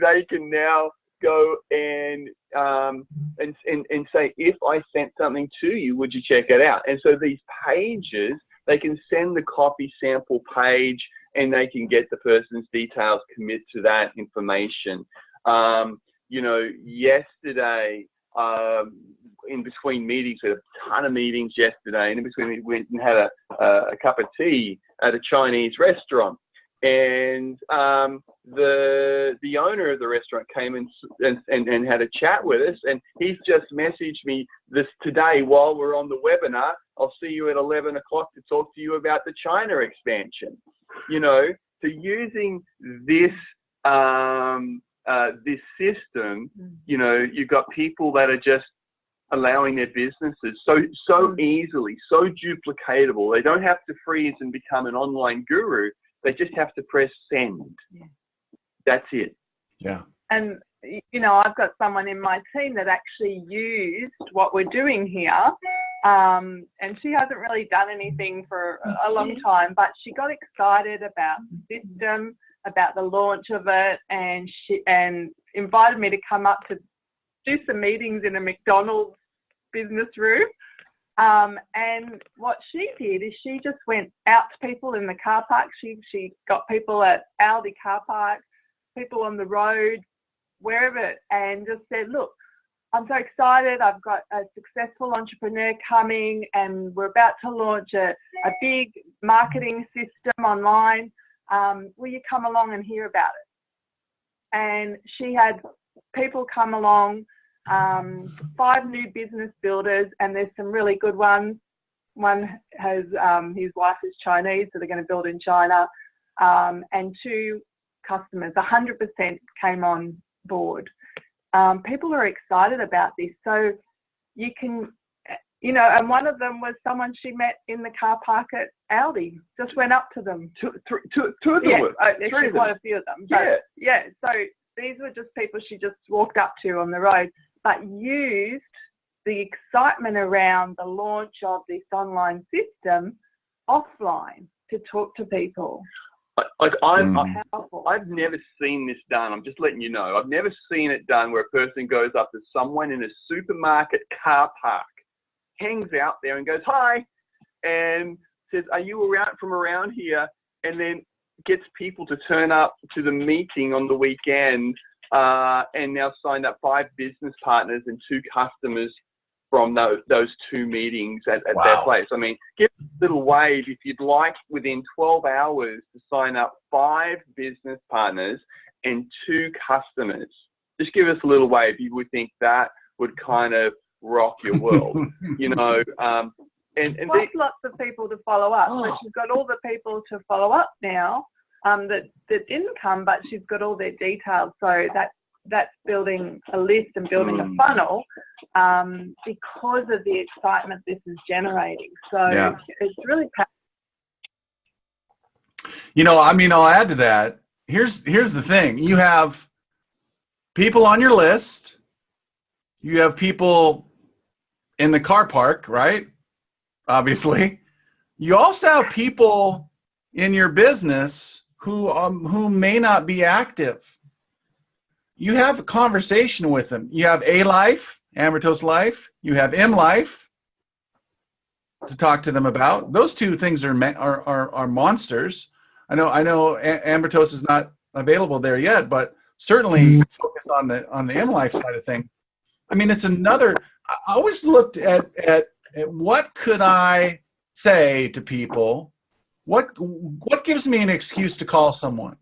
they can now go and say, if I sent something to you, would you check it out? And so these pages, they can send the coffee sample page and they can get the person's details, commit to that information. Yesterday, in between meetings, we had a ton of meetings yesterday, and in between we went and had a cup of tea at a Chinese restaurant. And the owner of the restaurant came and had a chat with us, and he's just messaged me this today while we're on the webinar. I'll see you at 11 o'clock to talk to you about the China expansion. So using this this system, you've got people that are just allowing their businesses so easily, so duplicatable. They don't have to freeze and become an online guru. They just have to press send. Yeah. That's it. Yeah. And, I've got someone in my team that actually used what we're doing here. And she hasn't really done anything for a long time, but she got excited about the system, about the launch of it, and invited me to come up to do some meetings in a McDonald's business room. And what she did is she just went out to people in the car park. She got people at Aldi car parks, people on the road, wherever, and just said, look, I'm so excited. I've got a successful entrepreneur coming, and we're about to launch a big marketing system online. Will you come along and hear about it? And she had people come along, 5 new business builders, and there's some really good ones. One has, his wife is Chinese, so they're going to build in China, and 2 customers, 100% came on board. People are excited about this. So you can, and one of them was someone she met in the car park at Audi, just went up to them. Two of them Yeah, were. actually quite a few of them. But yeah, so these were just people she just walked up to on the road, but used the excitement around the launch of this online system offline to talk to people. Like I've never seen this done. I'm just letting you know. I've never seen it done where a person goes up to someone in a supermarket car park, hangs out there and goes, hi, and says, are you from around here? And then gets people to turn up to the meeting on the weekend, and now signed up 5 business partners and 2 customers from those 2 meetings at their place. I mean, give a little wave if you'd like within 12 hours to sign up 5 business partners and 2 customers. Just give us a little wave. You would think that would kind of rock your world, and plus lots of people to follow up. So she's got all the people to follow up now that didn't come, but she's got all their details. So that's building a list and building a funnel because of the excitement this is generating. So it's really I'll add to that. Here's the thing. You have people on your list. You have people in the car park, right? Obviously. You also have people in your business who may not be active. You have a conversation with them. You have A-Life, Ambertos Life. You have MLife to talk to them about. Those 2 things are monsters. I know Ambertos is not available there yet, but certainly focus on the MLife side of things. I mean, it's another. I always looked at what could I say to people. What gives me an excuse to call someone?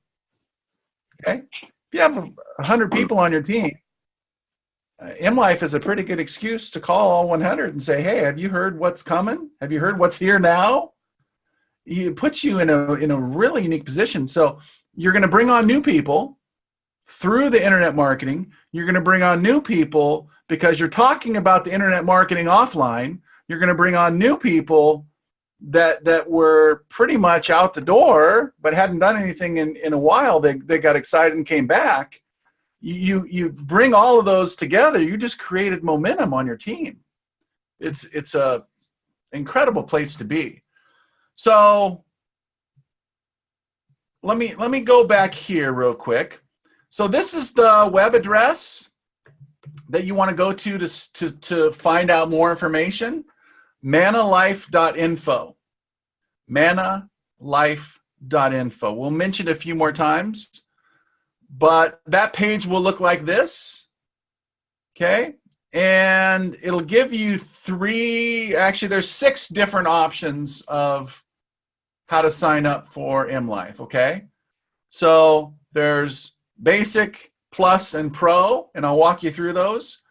Okay. If you have 100 people on your team, MLife is a pretty good excuse to call all 100 and say, hey, have you heard what's coming? Have you heard what's here now? It puts you in a really unique position. So you're going to bring on new people through the internet marketing. You're going to bring on new people because you're talking about the internet marketing offline. You're going to bring on new people that were pretty much out the door but hadn't done anything in a while. They got excited and came back. You bring all of those together, you just created momentum on your team. It's a incredible place to be. So let me go back here real quick. So this is the web address that you want to go to find out more information. manalife.info. manalife.info. We'll mention it a few more times, but that page will look like this. Okay. And it'll give you 6 different options of how to sign up for MLife. Okay. So there's basic, plus, and pro, and I'll walk you through those.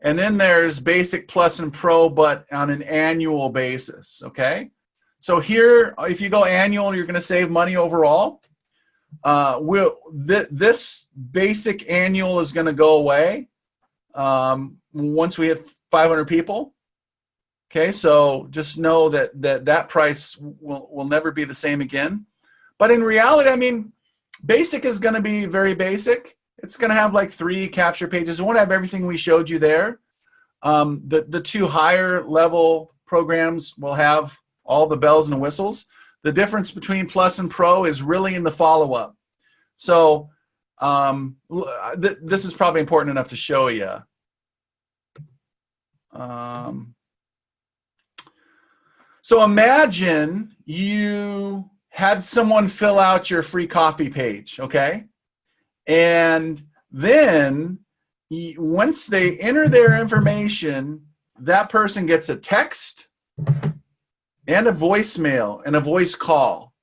And then there's basic, plus, and pro, but on an annual basis, okay? So here, if you go annual, you're going to save money overall. This basic annual is going to go away once we hit 500 people. Okay, so just know that price will never be the same again. But in reality, I mean, basic is going to be very basic. It's going to have like 3 capture pages. It won't have everything we showed you there. The 2 higher level programs will have all the bells and whistles. The difference between Plus and Pro is really in the follow-up. So this is probably important enough to show you. So imagine you had someone fill out your free coffee page, okay? And then once they enter their information, that person gets a text and a voicemail and a voice call.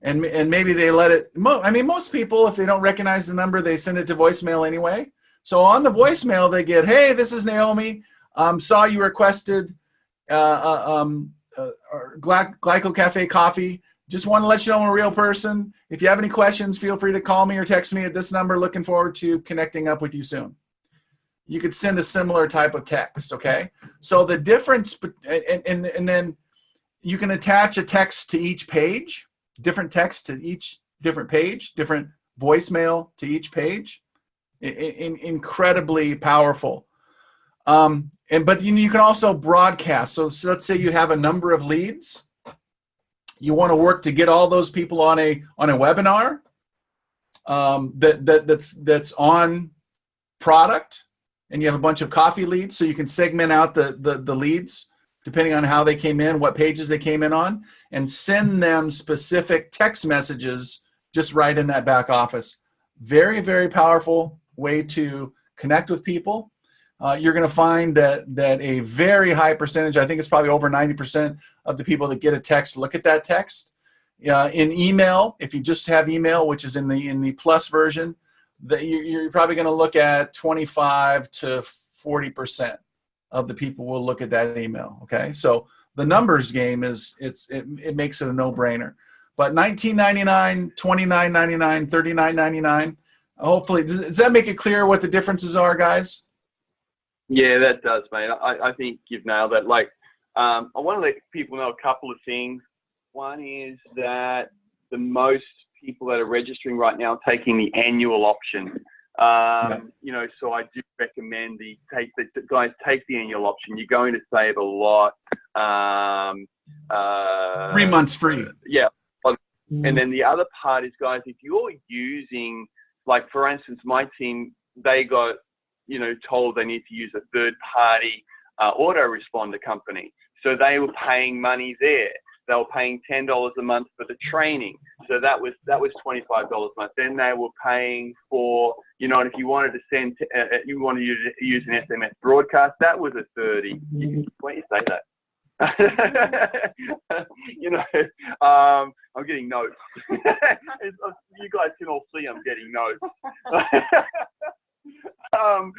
And maybe they let it, I mean, most people, if they don't recognize the number, they send it to voicemail anyway. So on the voicemail, they get, hey, this is Naomi. Saw you requested Glyco Cafe coffee. Just want to let you know I'm a real person. If you have any questions, feel free to call me or text me at this number. Looking forward to connecting up with you soon. You could send a similar type of text, okay? So the difference, and then you can attach a text to each page, different text to each different page, different voicemail to each page. Incredibly powerful. But you can also broadcast. So let's say you have a number of leads. You want to work to get all those people on a webinar that's on product, and you have a bunch of coffee leads. So you can segment out the leads depending on how they came in, what pages they came in on, and send them specific text messages just right in that back office. Very, very powerful way to connect with people. You're going to find that a very high percentage, I think it's probably over 90% of the people that get a text look at that text. In email, if you just have email, which is in the plus version, that you're probably going to look at 25 to 40% of the people will look at that email. Okay, so the numbers game it makes it a no-brainer. But $19.99, $29.99, $39.99. Hopefully, does that make it clear what the differences are, guys? Yeah, that does, mate. I think you've nailed it. Like, I want to let people know a couple of things. One is that the most people that are registering right now are taking the annual option. You know, so I do recommend guys take the annual option. You're going to save a lot. 3 months free. Yeah. And then the other part is, guys, if you're using, like, for instance, my team, they got, you know, told they need to use a third-party autoresponder company. So they were paying money there. They were paying $10 a month for the training. So that was $25 a month. Then they were paying for, you know, if you wanted to send, you wanted to use an SMS broadcast, that was a $30. Why do you say that? You know, I'm getting notes. You guys can all see I'm getting notes. And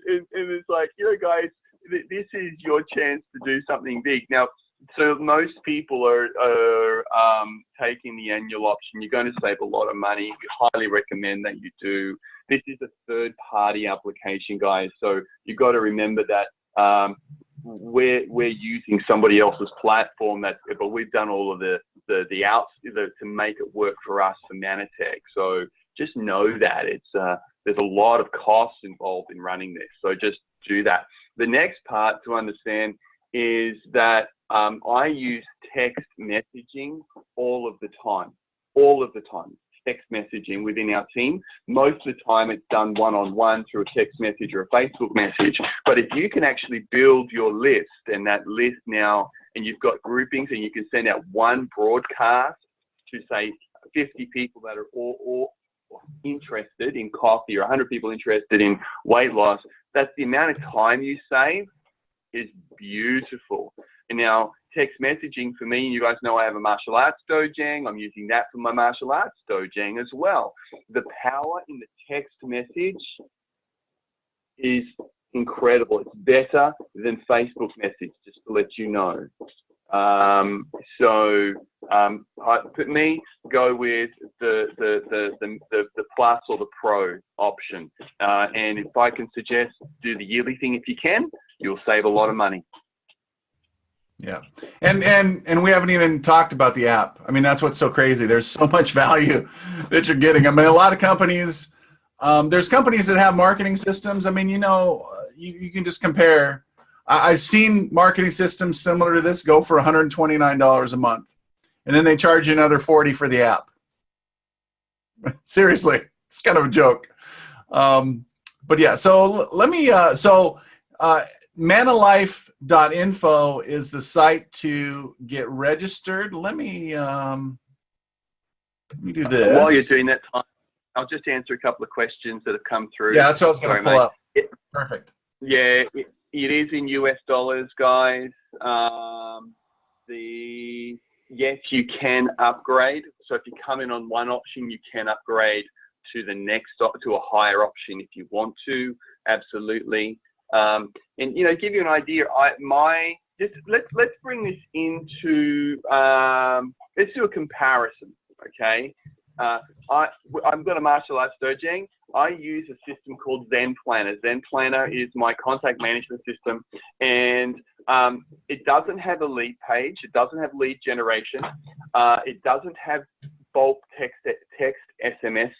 it's like, you know, guys, this is your chance to do something big. Now, so most people are taking the annual option. You're going to save a lot of money. We highly recommend that you do. This is a third-party application, guys. So you've got to remember that we're using somebody else's platform, but we've done all of the outs to make it work for us for Manatech. So just know that there's a lot of costs involved in running this. So just do that. The next part to understand is that I use text messaging all of the time. Text messaging within our team. Most of the time it's done one-on-one through a text message or a Facebook message. But if you can actually build your list, and that list now, and you've got groupings, and you can send out one broadcast to, say, 50 people that are all interested in coffee, or 100 people interested in weight loss, that's the amount of time you save is beautiful. And now text messaging for me, you guys know I have a martial arts dojang. I'm using that for my martial arts dojang as well. The power in the text message is incredible. It's better than Facebook message, just to let you know. For me, go with the plus or the pro option. And if I can suggest, do the yearly thing if you can. You'll save a lot of money. Yeah, and we haven't even talked about the app. I mean, that's what's so crazy. There's so much value that you're getting. I mean, a lot of companies, there's companies that have marketing systems. I mean, you know, you can just compare. I've seen marketing systems similar to this go for $129 a month, and then they charge you another $40 for the app. Seriously, it's kind of a joke. But yeah, so let me. MLife.info is the site to get registered. Let me do this. While you're doing that, I'll just answer a couple of questions that have come through. Yeah, that's what I was going to pull up. Perfect. Yeah, it is in US dollars, guys. Yes, you can upgrade. So if you come in on one option, you can upgrade to the next, to a higher option if you want to, absolutely. And, you know, give you an idea, let's bring this into, let's do a comparison, okay? I've got a martial arts dojo. I use a system called Zen Planner. Zen Planner is my contact management system, and it doesn't have a lead page. It doesn't have lead generation. It doesn't have bulk text SMS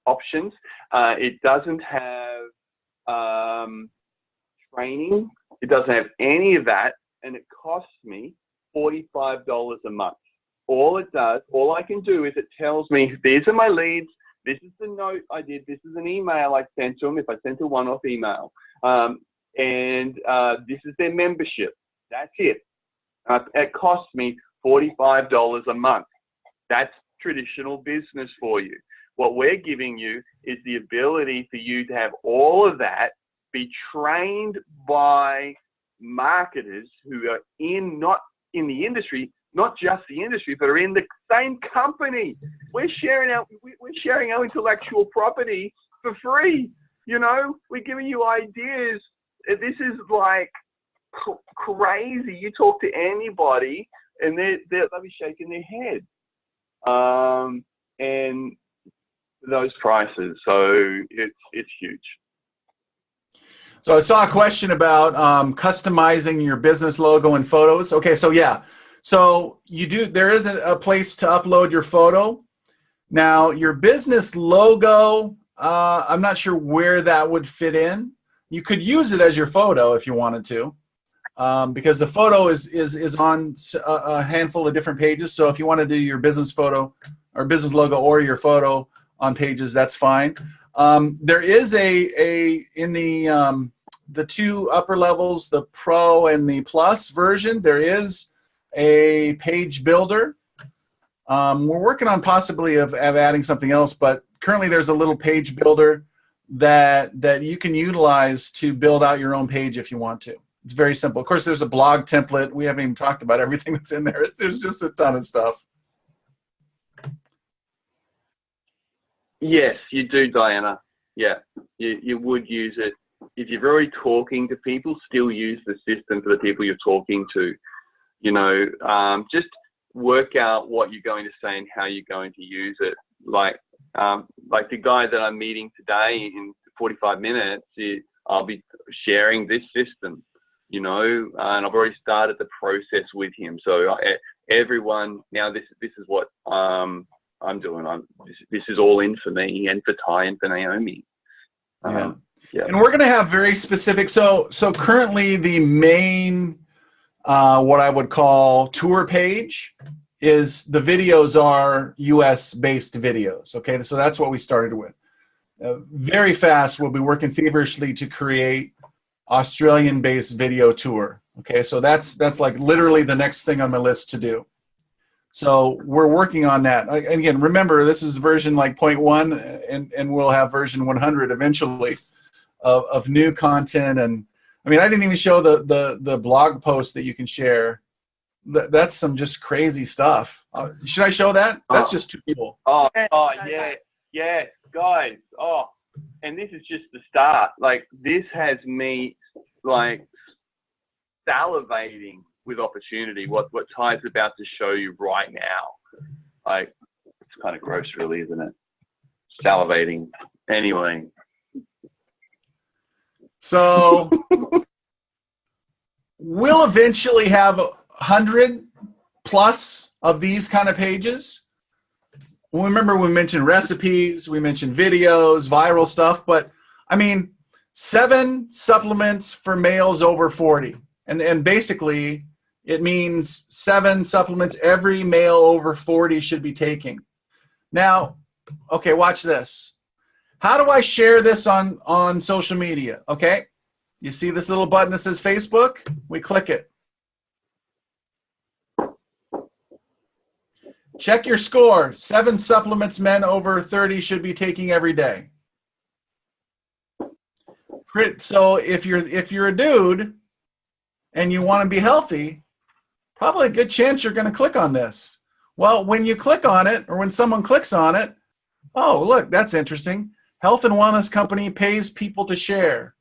options. It doesn't have training. It doesn't have any of that, and it costs me $45 a month. All it does, all I can do is it tells me, these are my leads, this is the note I did, this is an email I sent to them if I sent a one-off email, and this is their membership. That's it. It costs me $45 a month. That's traditional business for you. What we're giving you is the ability for you to have all of that, be trained by marketers who are not in the industry, not just the industry, but are in the same company. We're sharing our intellectual property for free. You know, we're giving you ideas. This is like crazy. You talk to anybody, and they'll be shaking their head. And those prices, so it's huge. So I saw a question about customizing your business logo and photos. Okay, so yeah. So there is a place to upload your photo. Now your business logo, I'm not sure where that would fit in. You could use it as your photo if you wanted to, because the photo is on a handful of different pages. So if you want to do your business photo or business logo or your photo on pages, that's fine. There is in the two upper levels, the Pro and the Plus version, there is a page builder. We're working on possibly of adding something else, but currently there's a little page builder that you can utilize to build out your own page if you want to. It's very simple. Of course, there's a blog template. We haven't even talked about everything that's in there. There's just a ton of stuff. Yes, you do, Diana. Yeah, you would use it. If you're already talking to people, still use the system for the people you're talking to. You know, just work out what you're going to say and how you're going to use it. Like the guy that I'm meeting today in 45 minutes, I'll be sharing this system, you know, and I've already started the process with him. So everyone, now this is what I'm doing. This is all in for me and for Ty and for Naomi. Yeah. Yeah. And we're going to have very specific. So currently the main, what I would call tour page is the videos are US based videos. Okay. So that's what we started with. Very fast. We'll be working feverishly to create Australian based video tour. Okay. So that's like literally the next thing on my list to do. So we're working on that. And again, remember, this is version like 0.1 and we'll have version 100 eventually of new content. And I mean, I didn't even show the blog post that you can share. That's some just crazy stuff. Should I show that? That's just too cool. Yeah, guys. Oh, and this is just the start. Like, this has me like salivating with opportunity. What Ty's about to show you right now. Like, it's kind of gross, really, isn't it? Salivating. Anyway. So we'll eventually have 100 plus of these kind of pages. Well, remember, we mentioned recipes, we mentioned videos, viral stuff, but I mean, 7 supplements for males over 40. And basically, it means 7 supplements every male over 40 should be taking. Now, okay, watch this. How do I share this on social media? Okay, you see this little button that says Facebook? We click it. Check your score. 7 supplements men over 30 should be taking every day. So if you're a dude and you want to be healthy, probably a good chance you're going to click on this. Well, when you click on it, or when someone clicks on it, Oh, look, that's interesting. Health and wellness company pays people to share.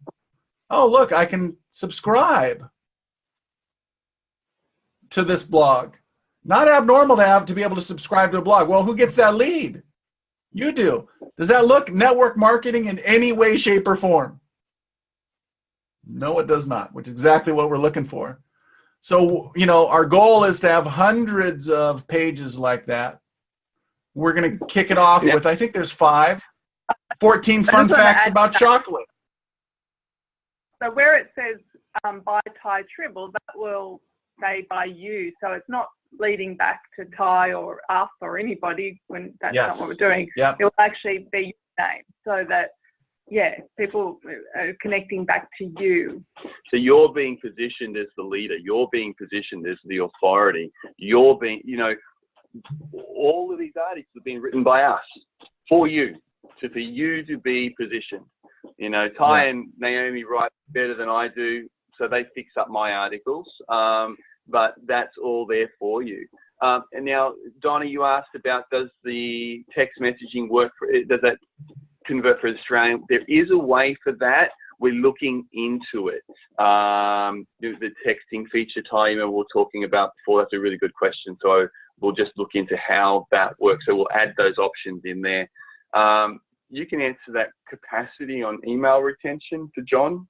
Oh, look, I can subscribe to this blog. Not abnormal to be able to subscribe to a blog. Well, who gets that lead? You do. Does that look network marketing in any way, shape, or form? No, it does not, which is exactly what we're looking for. So, our goal is to have hundreds of pages like that. We're going to kick it off with, I think there's 14 fun facts about chocolate. So where it says by Ty Tribble, that will say by you. So it's not leading back to Ty or us or anybody when that's not what we're doing. Yep. It will actually be your name so that, people are connecting back to you. So you're being positioned as the leader. You're being positioned as the authority. You're being, all of these articles have been written by us for you, for you to be positioned. Ty and Naomi write better than I do, so they fix up my articles. But that's all there for you. And now, Donna, you asked about does the text messaging work? Does that convert for Australian? There is a way for that. We're looking into it. The texting feature, Ty, we were talking about before. That's a really good question. So we'll just look into how that works. So we'll add those options in there. You can answer that capacity on email retention to John.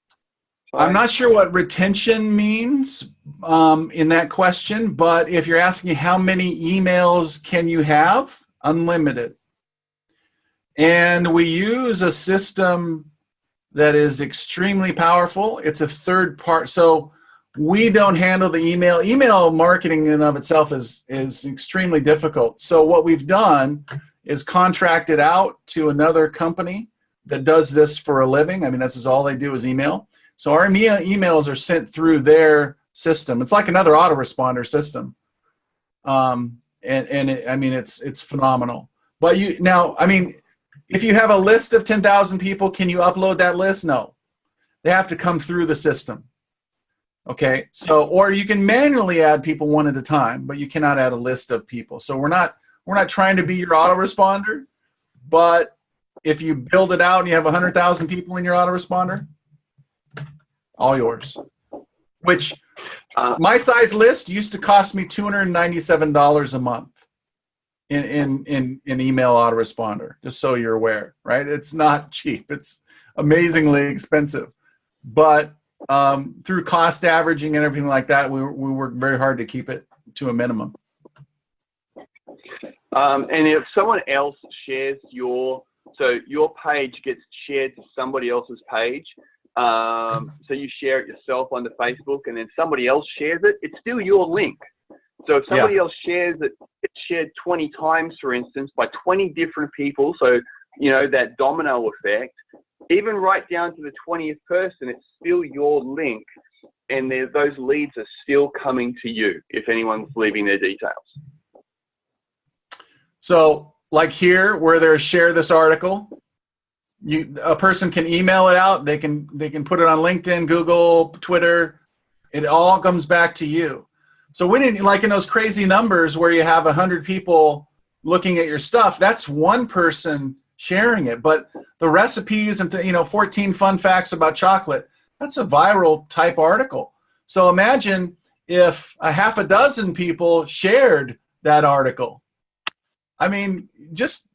I'm not sure what retention means in that question, but if you're asking how many emails can you have, unlimited. And we use a system that is extremely powerful. It's a third part. So we don't handle the email. Email marketing in and of itself is extremely difficult. So what we've done is contracted out to another company that does this for a living. I mean, this is all they do is email. So our emails are sent through their system. It's like another autoresponder system. It's phenomenal. But if you have a list of 10,000 people, can you upload that list? No. They have to come through the system. Okay. So, or you can manually add people one at a time, but you cannot add a list of people. So we're not trying to be your autoresponder, but if you build it out and you have 100,000 people in your autoresponder, all yours. Which my size list used to cost me $297 a month in email autoresponder, just so you're aware, right? It's not cheap. It's amazingly expensive. But through cost averaging and everything like that, we work very hard to keep it to a minimum. And if someone else shares your page gets shared to somebody else's page, so you share it yourself onto Facebook and then somebody else shares it, it's still your link. So if somebody else shares it, it's shared 20 times, for instance, by 20 different people. So, that domino effect, even right down to the 20th person, it's still your link. And those leads are still coming to you if anyone's leaving their details. So like here, where there's share this article, a person can email it out. They can put it on LinkedIn, Google, Twitter. It all comes back to you. So when in those crazy numbers where you have 100 people looking at your stuff, that's one person sharing it. But the recipes and 14 fun facts about chocolate, that's a viral type article. So imagine if a half a dozen people shared that article. I mean, just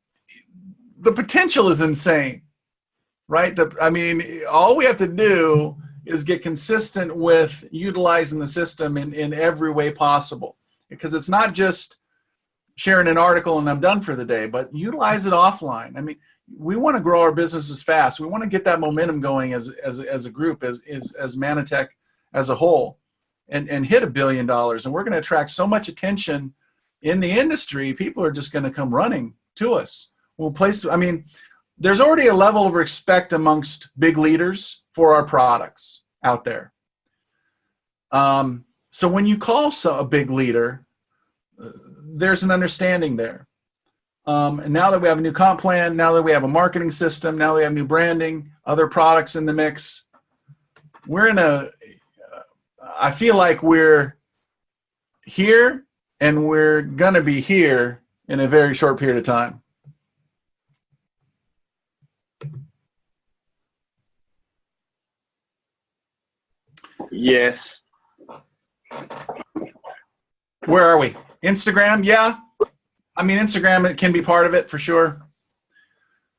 the potential is insane, right? All we have to do is get consistent with utilizing the system in every way possible, because it's not just sharing an article and I'm done for the day, but utilize it offline. I mean, we want to grow our businesses fast. We want to get that momentum going as a group, as Manatech as a whole, and hit $1 billion. And we're going to attract so much attention in the industry. People are just going to come running to us. There's already a level of respect amongst big leaders for our products out there. So when you call a big leader, there's an understanding there. And now that we have a new comp plan, now that we have a marketing system, now we have new branding, other products in the mix, I feel like we're here and we're going to be here in a very short period of time. Yes. Where are we? Instagram? Yeah. I mean, Instagram, it can be part of it for sure.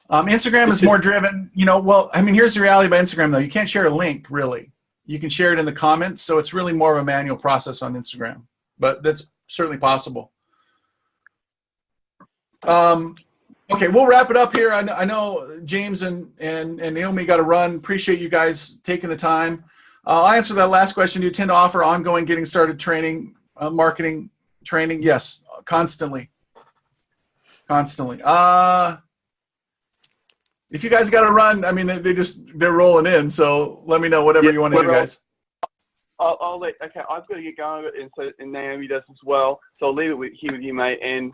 Instagram is more driven, well, I mean, here's the reality about Instagram, though. You can't share a link, really. You can share it in the comments, so it's really more of a manual process on Instagram. But that's certainly possible. Okay, we'll wrap it up here. I know James and Naomi got to run. Appreciate you guys taking the time. I'll answer that last question. Do you tend to offer ongoing getting started training, marketing training? Yes, constantly. Constantly. If you guys got to run, I mean, they're rolling in. So let me know whatever you want to do, guys. Okay, I've got to get going, and Naomi does as well. So I'll leave it here with you, mate. And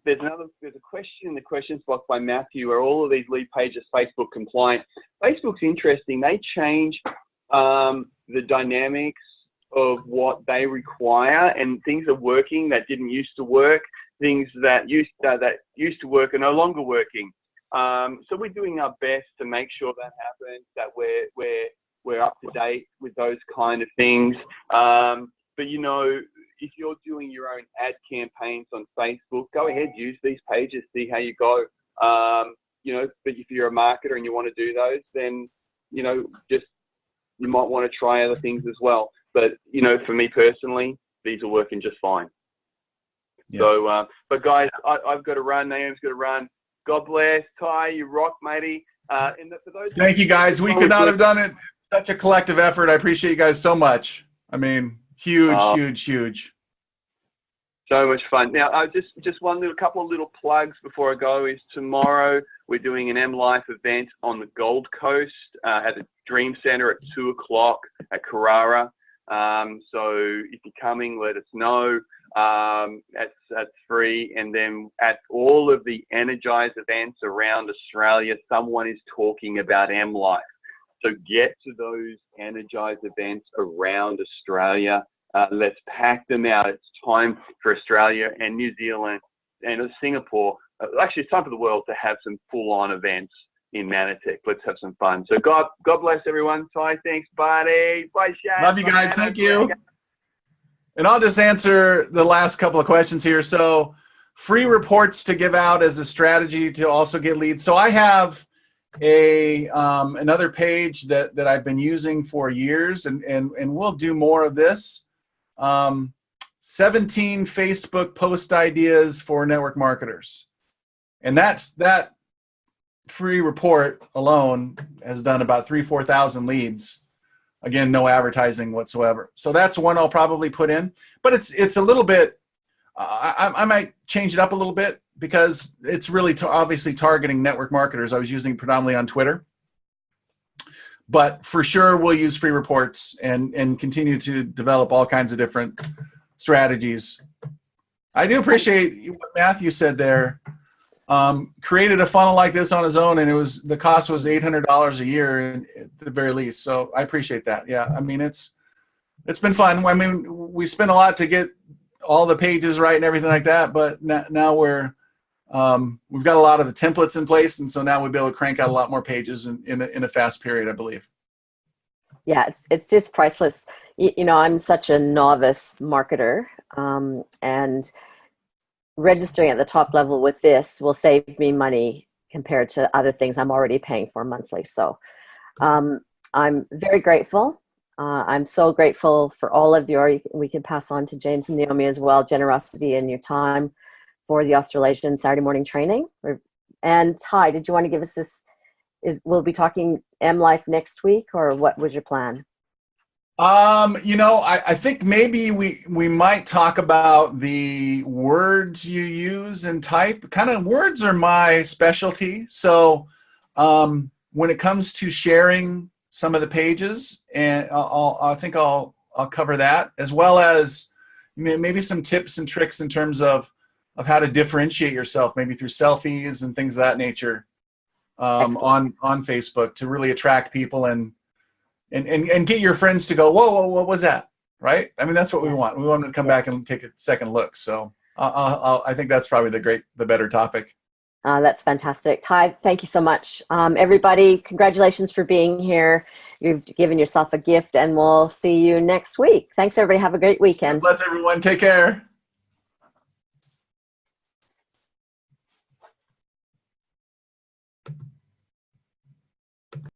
there's a question in the questions box by Matthew. Are all of these lead pages Facebook compliant? Facebook's interesting. They change the dynamics of what they require, and things are working that didn't used to work. Things that used to work are no longer working. So we're doing our best to make sure that happens, that we're up to date with those kind of things. But if you're doing your own ad campaigns on Facebook, go ahead, use these pages, see how you go. But if you're a marketer and you want to do those, then you might want to try other things as well. But for me personally, these are working just fine. Yeah. So, but guys, I've got to run. Naomi's got to run. God bless. Ty, you rock, matey. For those Thank you, guys. We could not have done it. Such a collective effort. I appreciate you guys so much. I mean, huge. So much fun. Now, just couple of little plugs before I go. Is tomorrow we're doing an MLife event on the Gold Coast at the Dream Center at 2:00 at Carrara. So if you're coming, let us know. That's free. And then at all of the Energize events around Australia, someone is talking about MLife. So get to those Energize events around Australia. Let's pack them out. It's time for Australia and New Zealand and Singapore. Actually, it's time for the world to have some full-on events in Manatech. Let's have some fun. So God bless everyone. Ty, thanks, buddy. Bye, Shaq. Love you guys. Thank you. And I'll just answer the last couple of questions here. So free reports to give out as a strategy to also get leads. So I have another page that I've been using for years, and we'll do more of this. 17 Facebook post ideas for network marketers. And that free report alone has done about 4,000 leads. Again, no advertising whatsoever. So that's one I'll probably put in, but it's a little bit, I might change it up a little bit because it's really obviously targeting network marketers. I was using predominantly on Twitter, but for sure we'll use free reports and continue to develop all kinds of different strategies. I do appreciate what Matthew said there. Created a funnel like this on his own, and the cost was $800 a year at the very least. So I appreciate that. Yeah, I mean it's been fun. I mean, we spent a lot to get all the pages right and everything like that, but now we've got a lot of the templates in place, and so now we'll be able to crank out a lot more pages in a fast period, I believe. Yeah, it's just priceless. I'm such a novice marketer, and registering at the top level with this will save me money compared to other things I'm already paying for monthly. So I'm very grateful. I'm so grateful for all of we can pass on to James and Naomi as well, generosity and your time for the Australasian Saturday morning training. And Ty, did you want to give us this? We'll be talking MLife next week, or what was your plan? I think maybe we might talk about the words you use and type. Kind of words are my specialty. So when it comes to sharing some of the pages, and I think I'll cover that, as well as maybe some tips and tricks in terms of how to differentiate yourself, maybe through selfies and things of that nature on Facebook to really attract people and get your friends to go, whoa, what was that? Right? I mean, that's what we want. We want them to come back and take a second look. So I think that's probably the better topic. That's fantastic. Ty, thank you so much. Everybody, congratulations for being here. You've given yourself a gift, and we'll see you next week. Thanks, everybody. Have a great God weekend. bless everyone. Take care.